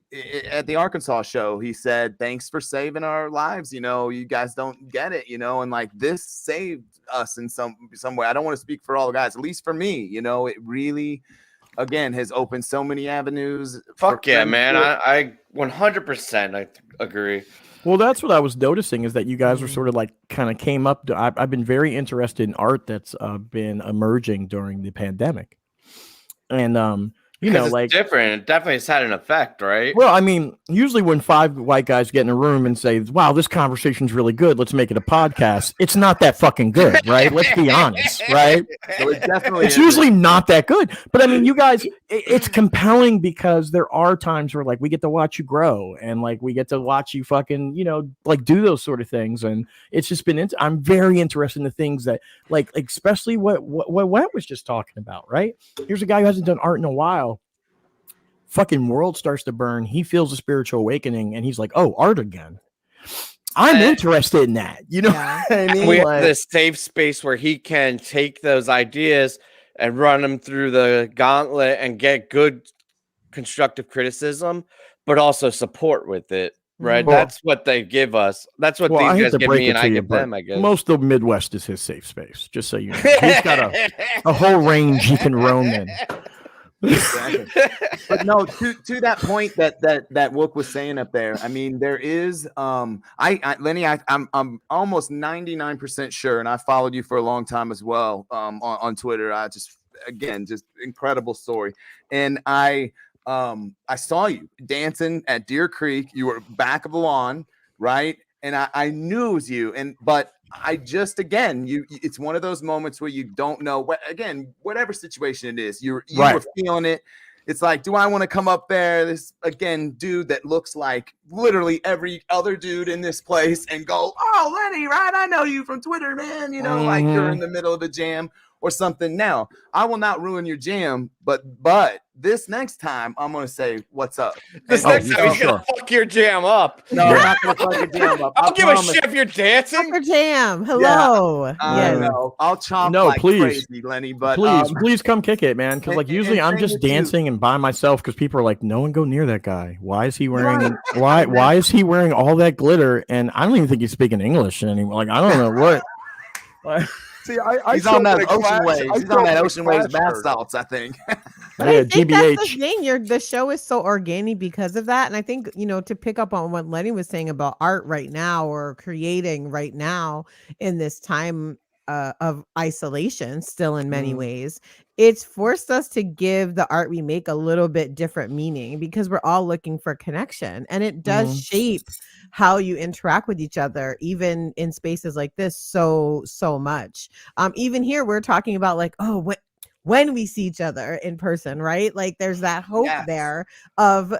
at the Arkansas show, he said, "Thanks for saving our lives." You guys don't get it. And like this saved us in some way. I don't want to speak for all the guys, at least for me. It really, again, has opened so many avenues. Fuck yeah, man! I 100% I agree. Well, that's what I was noticing is that you guys were sort of like kind of came up. I've been very interested in art that's been emerging during the pandemic, and It's like different. It definitely has had an effect, right? Well, I mean, usually when 5 white guys get in a room and say, "Wow, this conversation's really good. Let's make it a podcast." It's not that fucking good, right? Let's be honest, right? So it definitely it's usually not that good. But I mean, you guys, it's compelling because there are times where like we get to watch you grow and like we get to watch you fucking, like do those sort of things. And it's just been, I'm very interested in the things that like, especially what Went was just talking about, right? Here's a guy who hasn't done art in a while. Fucking world starts to burn. He feels a spiritual awakening and he's like, oh, art again. I'm interested in that. What I mean? We have this safe space where he can take those ideas and run them through the gauntlet and get good constructive criticism, but also support with it. Right. Well, that's what they give us. That's what these guys give me and I give them, I guess. Most of the Midwest is his safe space, just so you know. He's got a whole range he can roam in. Exactly. But no, to that point that Wook was saying up there, I mean, there is Lenny, I'm almost 99% sure, and I followed you for a long time as well on Twitter. I just incredible story. And I saw you dancing at Deer Creek. You were back of the lawn, right? And I knew it was you. But I just, it's one of those moments where you don't know whatever situation it is, you were feeling it. It's like, do I want to come up there? This dude that looks like literally every other dude in this place and go, oh, Lenny, right? I know you from Twitter, man. Like you're in the middle of a jam or something. Now, I will not ruin your jam, but this next time I'm gonna say what's up. This next time he's gonna fuck your jam up. No, I'm not gonna fuck your jam up. I'll give a shit if you're dancing. Your jam. Hello. Yeah. I'll chomp like crazy, Lenny. But please come kick it, man. Because like usually I'm just dancing and by myself because people are like, no one go near that guy. Why is he wearing why is he wearing all that glitter? And I don't even think he's speaking English anymore. Like I don't know what. See, he's on that Ocean Waves. He's on that Ocean Waves bath salts, I think. I think that's the thing. The show is so organic because of that. And I think, to pick up on what Lenny was saying about art right now or creating right now in this time of isolation, still in many ways, it's forced us to give the art we make a little bit different meaning because we're all looking for connection, and it does shape how you interact with each other, even in spaces like this, so much. Even here we're talking about like, oh, when we see each other in person, right? Like there's that hope there of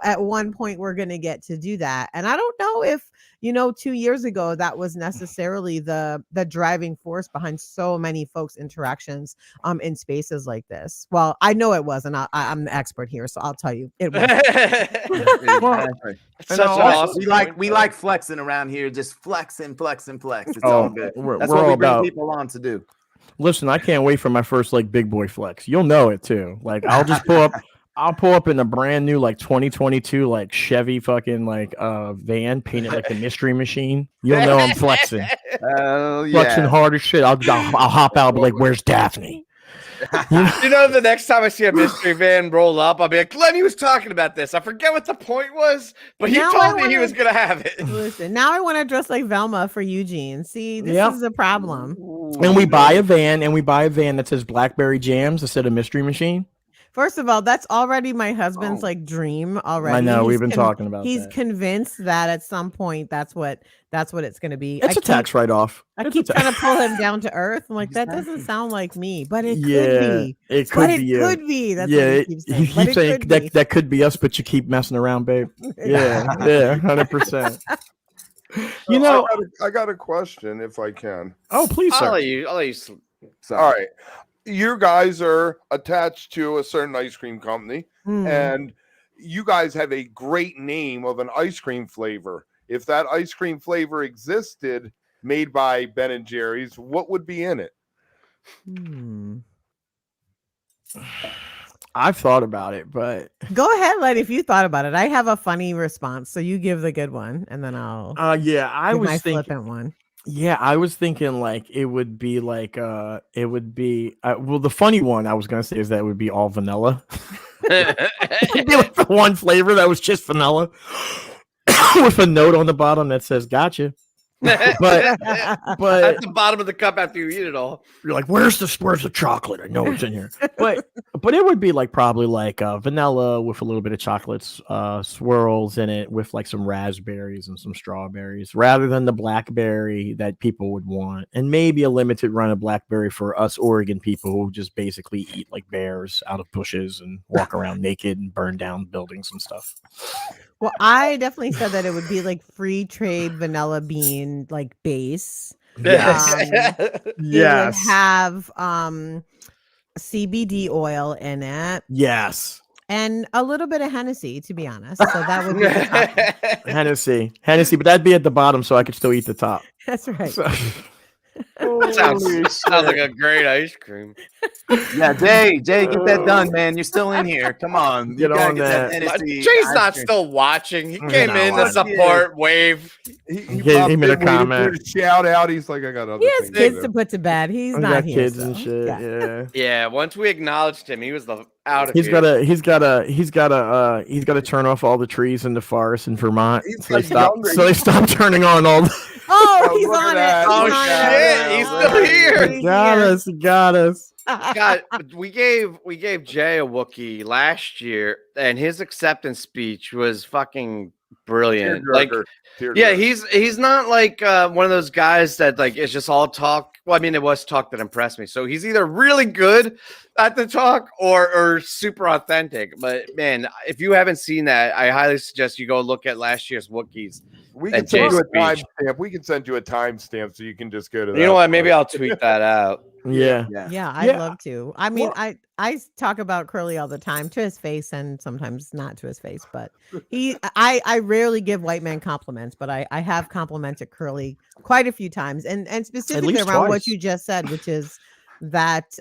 at one point we're going to get to do that. And I don't know if, 2 years ago that was necessarily the driving force behind so many folks' interactions in spaces like this. Well, I know it was, and I'm the expert here, so I'll tell you it was. Exactly. Such an awesome we like flexing around here, just flex. It's Oh, all good. we're That's all what we bring about- people on to do. Listen, I can't wait for my first like big boy flex. You'll know it too. Like I'll just I'll pull up in a brand new like 2022 like Chevy fucking like van painted like the Mystery Machine. You'll know I'm flexing. Flexing hard as shit. I'll hop out and be like, "Where's Daphne?" The next time I see a mystery van roll up, I'll be like, Lenny was talking about this. I forget what the point was, but he told me he was gonna have it. Listen, now I want to dress like Velma for Eugene. See, this is a problem. And we buy a van that says Blackberry Jams instead of Mystery Machine. First of all, that's already my husband's like dream already. I know, we've been talking about He's that. convinced that at some point that's what it's going to be. It's a tax write-off. I keep trying to pull him down to earth. I'm like, that doesn't sound like me, but it could be. It could be. Could be. That's what he keeps saying. You think that could be us, but you keep messing around, babe. Yeah, 100%. I got a question if I can. Oh, please, sir. I'll let you. All right. You guys are attached to a certain ice cream company, and you guys have a great name of an ice cream flavor. If that ice cream flavor existed, made by Ben and Jerry's, what would be in it? I've thought about it, but go ahead, Letty. If you thought about it, I have a funny response, so you give the good one, and then I'll. I was thinking flippant one. Yeah, I was thinking like it would be like it would be well, the funny one I was gonna say is that it would be all vanilla. It'd be like the one flavor that was just vanilla with a note on the bottom that says "Gotcha." but at the bottom of the cup after you eat it all, you're like, where's the chocolate? I know it's in here. But it would be like probably like vanilla with a little bit of chocolates swirls in it with like some raspberries and some strawberries rather than the blackberry that people would want, and maybe a limited run of blackberry for us Oregon people who just basically eat like bears out of bushes and walk around naked and burn down buildings and stuff. Well, I definitely said that it would be like free trade vanilla bean like base. Yes. It would have CBD oil in it. Yes. And a little bit of Hennessy, to be honest. So that would be the top. Hennessy, but that'd be at the bottom, so I could still eat the top. That's right. So, sounds like a great ice cream. Yeah, Jay, get that done, man. You're still in here. Come on, Get on that. Jay's not still watching. He came in to support, wave. He made a comment. Shout out. He's like, I got other He has things kids do. to put to bed. He's I not got here. kids so. and shit. Yeah. Yeah, once we acknowledged him, he was out of He's here. gotta turn off all the trees in the forest in Vermont. He's So like younger. they stop turning on all the Oh, he's look at on that. it. Oh, He's on shit, it. he's still here. He's got us. God, we gave Jay a Wookiee last year, and his acceptance speech was fucking brilliant. Like, yeah, he's not like one of those guys that like it's just all talk. Well, I mean, it was talk that impressed me. So he's either really good at the talk or super authentic. But man, if you haven't seen that, I highly suggest you go look at last year's Wookiees. We can send you a timestamp. We can send you a timestamp so you can just go to that. You know what? Maybe I'll tweet that out. Yeah. I'd love to. I mean, I talk about Curly all the time to his face and sometimes not to his face, but I rarely give white men compliments, but I have complimented Curly quite a few times and specifically around what you just said, which is that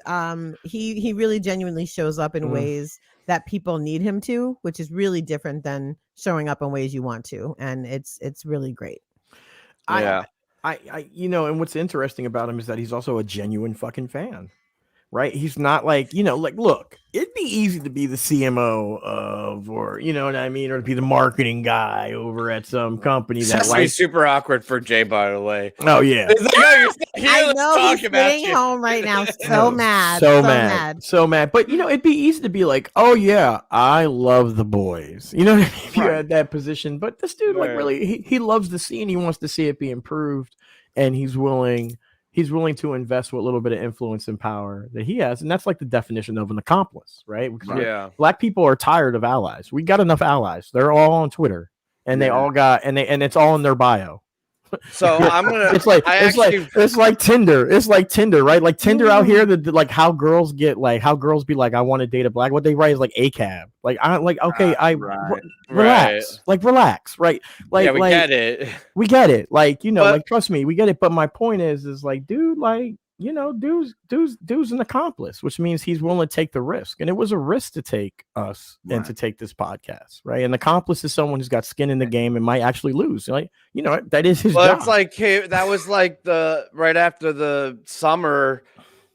he really genuinely shows up in ways that people need him to, which is really different than showing up in ways you want to, and it's really great. Yeah. I and what's interesting about him is that he's also a genuine fucking fan. right? He's not like, like, look, it'd be easy to be the CMO of, or you know what I mean, or to be the marketing guy over at some company This that has to be like, super awkward for Jay, by the way. oh yeah, It's like, oh, you're still here. I Let's know talk he's about sitting you. home right now, so Oh, mad, so mad. But it'd be easy to be like, oh yeah, I love the boys. You know what I mean? If you're Right. at that position. But this dude, like, Right. really, he loves the scene. He wants to see it be improved, and he's willing to invest what little bit of influence and power that he has. And that's like the definition of an accomplice, right? Because Yeah. Black people are tired of allies. We got enough allies. They're all on Twitter, and they Yeah. all got and it's all in their bio. So I'm gonna. It's like I it's actually, like Tinder. It's like Tinder, right? Like Tinder out here, that like how girls be like, I want to date a black. What they write is like a cab. Like I like okay, Right. relax, like relax, right? Like yeah, we like, get it. we get it. Like But- like trust me, we get it. But my point is like, dude, like dude's an accomplice, which means he's willing to take the risk. And it was a risk to take us and to take this podcast, right? An accomplice is someone who's got skin in the game and might actually lose. Like, that is his Well, job. it's like that was like the right after the summer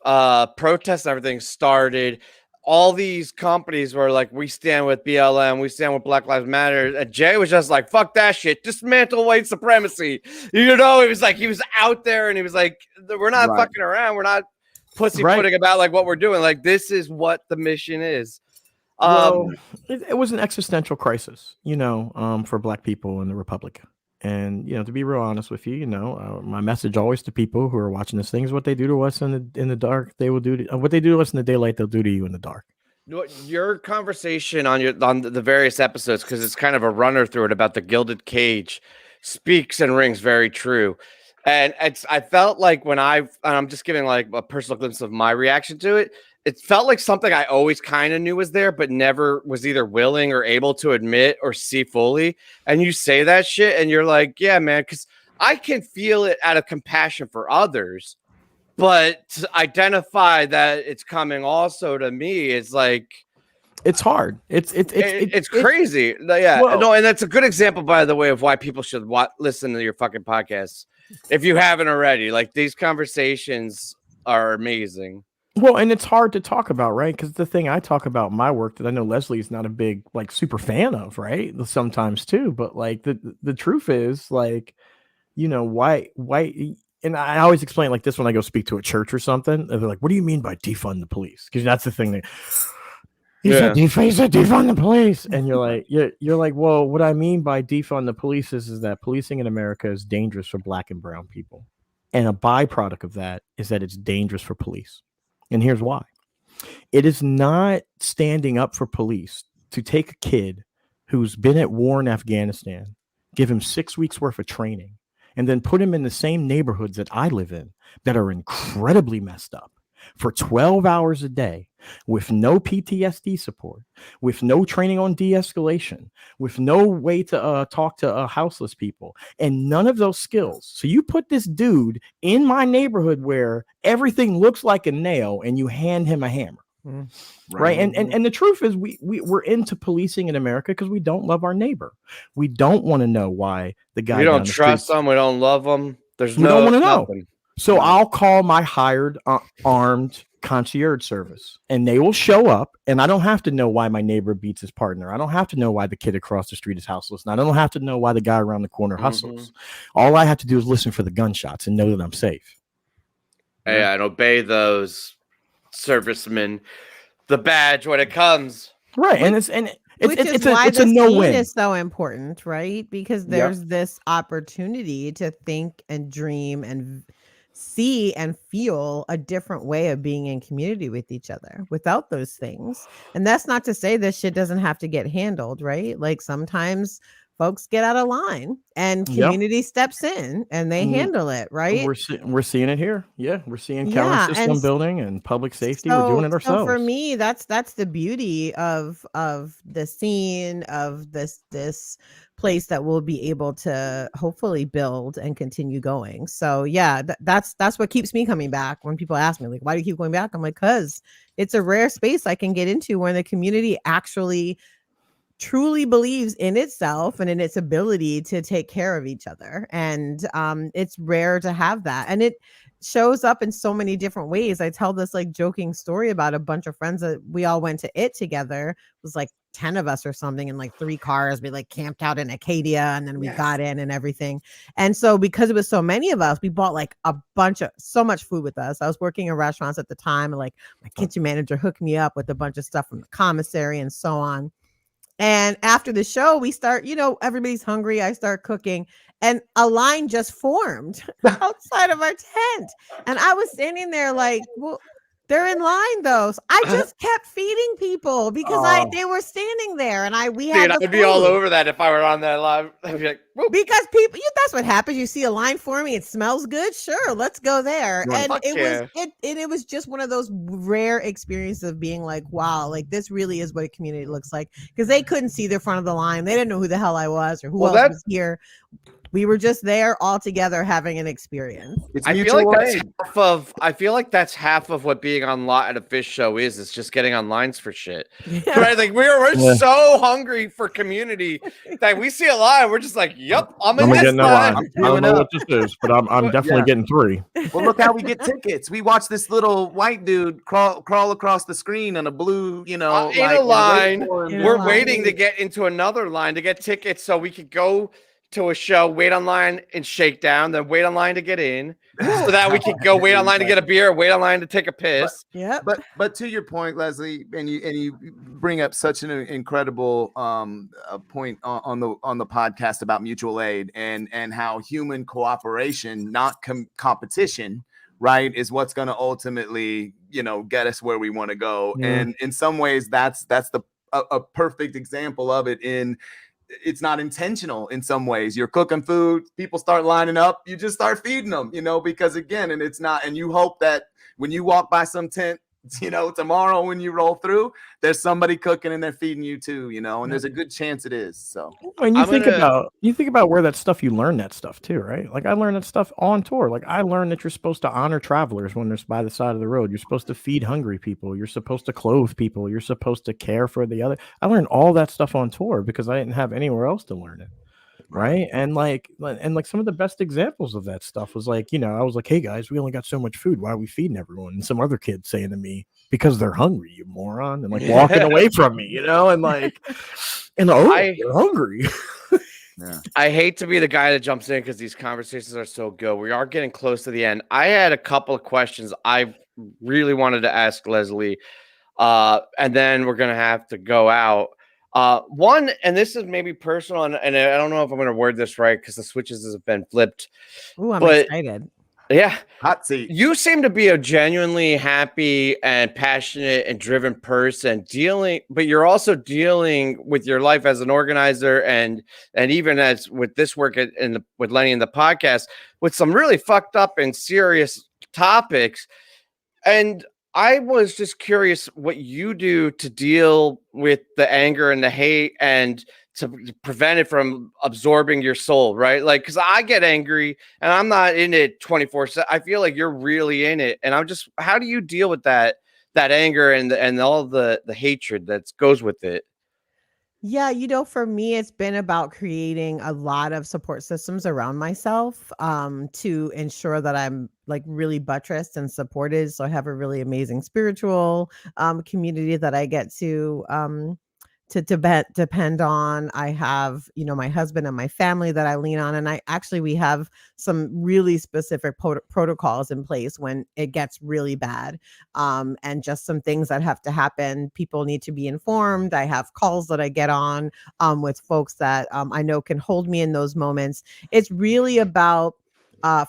protests and everything started. All these companies were like, we stand with BLM, we stand with Black Lives Matter. And Jay was just like, fuck that shit, dismantle white supremacy. He was out there and he was like, we're not fucking around, we're not pussyfooting about like what we're doing. Like, this is what the mission is. Well, it was an existential crisis, for Black people in the Republic. And to be real honest with you, my message always to people who are watching this thing is what they do to us in the dark, they will do to what they do to us in the daylight, they'll do to you in the dark. Your conversation on the various episodes, because it's kind of a runner through it about the Gilded Cage, speaks and rings very true. And I felt like when I'm just giving like a personal glimpse of my reaction to it. It felt like something I always kind of knew was there, but never was either willing or able to admit or see fully. And you say that shit and you're like, yeah, man, because I can feel it out of compassion for others, but to identify that it's coming also to me is like, it's hard. It's crazy. Yeah. Well, no, and that's a good example, by the way, of why people should listen to your fucking podcasts. If you haven't already, like, these conversations are amazing. Well, and it's hard to talk about, right? Because the thing I talk about in my work that I know Leslie's not a big, like, super fan of, right? Sometimes too, but like the truth is, like, why? And I always explain like this when I go speak to a church or something. And they're like, "What do you mean by defund the police?" Because that's the thing. He said defund the police, and you're like, well, what I mean by defund the police is that policing in America is dangerous for Black and brown people, and a byproduct of that is that it's dangerous for police. And here's why. It is not standing up for police to take a kid who's been at war in Afghanistan, give him 6 weeks worth of training, and then put him in the same neighborhoods that I live in that are incredibly messed up for 12 hours a day with no PTSD support, with no training on de-escalation, with no way to talk to houseless people, and none of those skills. So you put this dude in my neighborhood where everything looks like a nail and you hand him a hammer. Right. And the truth is we're into policing in America because we don't love our neighbor. We don't want to know why the guy. We don't trust them. We don't love them. We don't want to know. Nothing. So I'll call my hired armed concierge service and they will show up, and I don't have to know why my neighbor beats his partner. I don't have to know why the kid across the street is houseless. And I don't have to know why the guy around the corner hustles. All I have to do is listen for the gunshots and know that I'm safe. Hey, and obey those servicemen, the badge when it comes. Right. And it's a no-win. Is so important, right? Because there's this opportunity to think and dream and see and feel a different way of being in community with each other without those things. And that's not to say this shit doesn't have to get handled, right? Like sometimes folks get out of line and community steps in and they handle it, right? We're seeing it here. Yeah, we're seeing county system building and public safety. We're doing it ourselves. So for me, that's the beauty of the scene of this place that we'll be able to hopefully build and continue going. So yeah, that's what keeps me coming back. When people ask me like, why do you keep going back? I'm like, because it's a rare space I can get into where the community actually truly believes in itself and in its ability to take care of each other. And it's rare to have that. And it shows up in so many different ways. I tell this like joking story about a bunch of friends that we all went to it together. It was like 10 of us or something in like 3 cars. We like camped out in Acadia and then we got in and everything. And so because it was so many of us, we bought like so much food with us. I was working in restaurants at the time, and like my kitchen manager hooked me up with a bunch of stuff from the commissary and so on. And after the show, we start, everybody's hungry. I start cooking, and a line just formed outside of our tent. And I was standing there like, well, they're in line though. So I just kept feeding people because they were standing there, and we had. Dude, I'd be all over that if I were on that live. I'd be like, whoop. Because people, that's what happens. You see a line forming, it smells good. Sure, let's go there. Right. And it was just one of those rare experiences of being like, wow, like this really is what a community looks like. Because they couldn't see the front of the line. They didn't know who the hell I was or who else was here. We were just there all together having an experience. I feel like that's half of what being on lot at a fish show is. It's just getting on lines for shit. Yeah. Right? Like we're so hungry for community that we see a line. We're just like, yep, I'm in this line. I don't know what this is, but I'm definitely getting 3. Well, look how we get tickets. We watch this little white dude crawl across the screen on a blue, in a line. We're waiting to get into another line to get tickets so we could go to a show, wait online and shake down, then wait online to get in, so that we could go wait online to get a beer, wait online to take a piss. But to your point, Leslie, and you bring up such an incredible point on the podcast about mutual aid and how human cooperation, not competition, right, is what's going to ultimately get us where we want to go. And in some ways, that's a perfect example of it. It's not intentional in some ways. You're cooking food, people start lining up, you just start feeding them, because again, and it's not, and you hope that when you walk by some tent, tomorrow when you roll through, there's somebody cooking and they're feeding you too, and there's a good chance it is. So and you think about where that stuff, you learn that stuff too, right? Like I learned that stuff on tour. Like I learned that you're supposed to honor travelers when they're by the side of the road. You're supposed to feed hungry people. You're supposed to clothe people. You're supposed to care for the other. I learned all that stuff on tour because I didn't have anywhere else to learn it. Right. And like some of the best examples of that stuff was like, I was like, hey guys, we only got so much food. Why are we feeding everyone? And some other kid saying to me, because they're hungry, you moron, and like walking away from me, and like, and they're hungry. I hate to be the guy that jumps in because these conversations are so good. We are getting close to the end. I had a couple of questions I really wanted to ask Leslie, and then we're gonna have to go out. One, and this is maybe personal, and I don't know if I'm going to word this right because the switches have been flipped. Ooh, I'm excited. Yeah. Hot seat. You seem to be a genuinely happy and passionate and driven person but you're also dealing with your life as an organizer and even as with this work with Lenny and the podcast with some really fucked up and serious topics. And I was just curious what you do to deal with the anger and the hate and to prevent it from absorbing your soul, right? Like, because I get angry and I'm not in it 24/7. I feel like you're really in it. And how do you deal with that anger and all the hatred that goes with it? Yeah, for me, it's been about creating a lot of support systems around myself to ensure that I'm like really buttressed and supported. So I have a really amazing spiritual community that I get to depend on. I have, my husband and my family that I lean on. And we have some really specific protocols in place when it gets really bad. And just some things that have to happen. People need to be informed. I have calls that I get on with folks that I know can hold me in those moments. It's really about,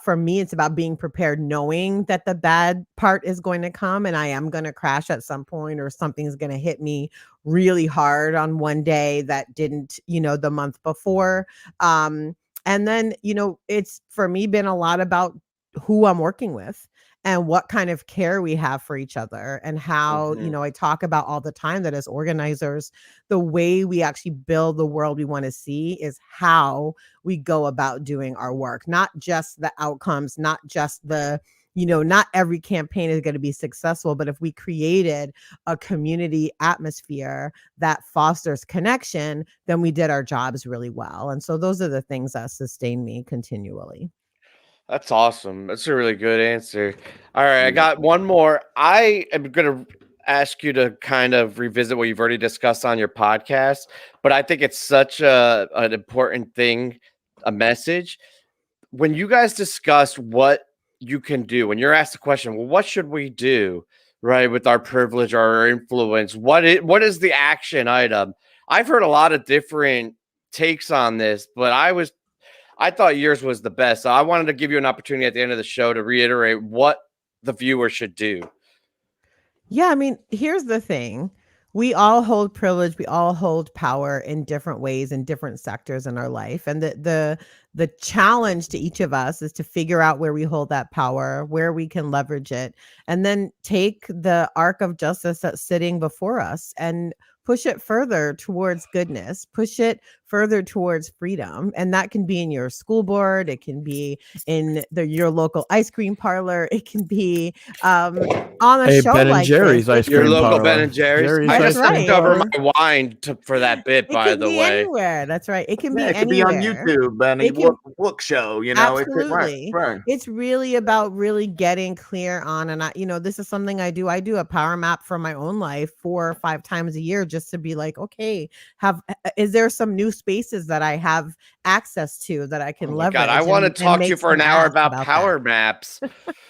for me, it's about being prepared, knowing that the bad part is going to come and I am going to crash at some point or something's going to hit me really hard on one day that didn't, the month before. And then, it's for me been a lot about who I'm working with and what kind of care we have for each other and how, I talk about all the time that as organizers, the way we actually build the world we want to see is how we go about doing our work, not just the outcomes, not just the not every campaign is going to be successful, but if we created a community atmosphere that fosters connection, then we did our jobs really well. And so those are the things that sustain me continually. That's awesome. That's a really good answer. All right, I got one more. I am going to ask you to kind of revisit what you've already discussed on your podcast, but I think it's such an important thing, a message. When you guys discuss what you can do, when you're asked the question, well, what should we do, right, with our privilege or our influence? What is the action item? I've heard a lot of different takes on this, but I thought yours was the best. So I wanted to give you an opportunity at the end of the show to reiterate what the viewer should do. Yeah, I mean, here's the thing. We all hold privilege. We all hold power in different ways in different sectors in our life. And the challenge to each of us is to figure out where we hold that power, where we can leverage it, and then take the arc of justice that's sitting before us and push it further towards goodness, push it further towards freedom. And that can be in your school board. It can be in your local ice cream parlor. It can be on a show Ben and like Jerry's this. ice cream Your local parlor. Ben and Jerry's. I That's just right. looked over my wine for that bit, It by can the be way. anywhere. That's right. It can be it could anywhere. be on YouTube and a It can- Wook show, Absolutely. Right. It's really about really getting clear on, and this is something I do. I do a power map for my own life 4 or 5 times a year just to be like, okay, is there some new spaces that I have access to that I can leverage? God, I want to talk to you for an hour about power maps.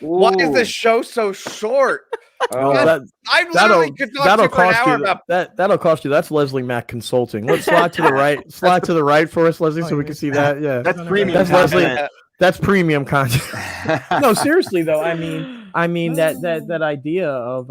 Why is this show so short? I literally could talk to you for an hour about that'll cost you. That's Leslie Mack Consulting. Let's slide to the right. Slide to the right for us, Leslie, so we can see that. Yeah, That's premium. That's Leslie. That's premium content. No, seriously though. I mean that idea of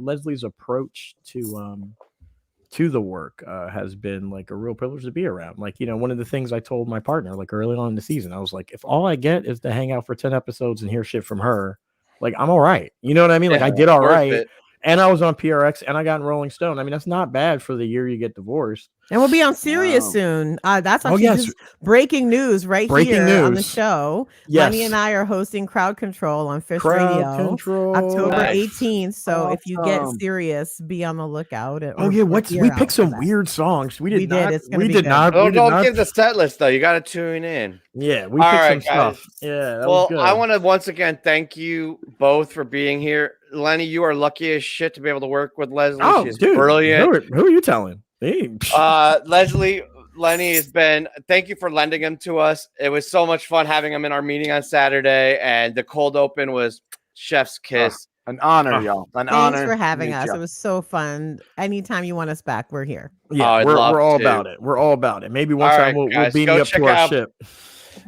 Leslie's approach to the work has been like a real privilege to be around. Like, one of the things I told my partner like early on in the season, I was like, if all I get is to hang out for 10 episodes and hear shit from her, like, I'm all right. You know what I mean? Like, I did all right. And I was on PRX and I got in Rolling Stone. I mean, that's not bad for the year you get divorced. And we'll be on Sirius soon. That's actually just breaking news here on the show. Yes. Lenny and I are hosting Crowd Control on Fish Radio October 18th. So if you get Sirius, be on the lookout. We picked some weird songs. We did not. Don't give the set list though. You got to tune in. Yeah, we picked some stuff. Yeah. That was good. I want to once again thank you both for being here. Lenny, you are lucky as shit to be able to work with Leslie. She's brilliant. Who are you telling? Hey. Leslie, Lenny has been, thank you for lending him to us. It was so much fun having him in our meeting on Saturday, and the cold open was chef's kiss. An honor, y'all. Thanks for having us. It was so fun. Anytime you want us back, we're here. Yeah, we're all about it. We're all about it. Maybe one time we'll beam you up to our ship.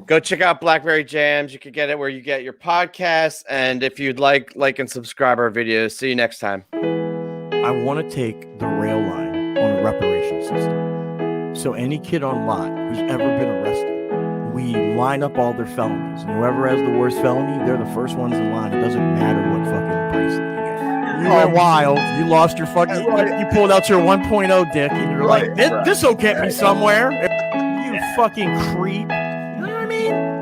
Go check out Blackberry Jams. You can get it where you get your podcasts. And if you'd like and subscribe our videos. See you next time. I want to take the rail line on a reparation system. So any kid on lot who's ever been arrested, we line up all their felonies. And whoever has the worst felony, they're the first ones in line. It doesn't matter what fucking price they get. You went wild. You lost your fucking... You pulled out your 1.0 dick and you're like, this'll get me somewhere. You fucking creep.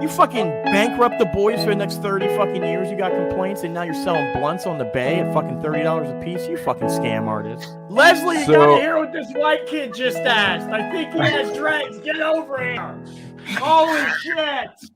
You fucking bankrupt the boys for the next 30 fucking years. You got complaints, and now you're selling blunts on the bay at fucking $30 a piece. You fucking scam artist. Leslie, you gotta hear what this white kid just asked. I think he has dreads. Get over here. Holy shit.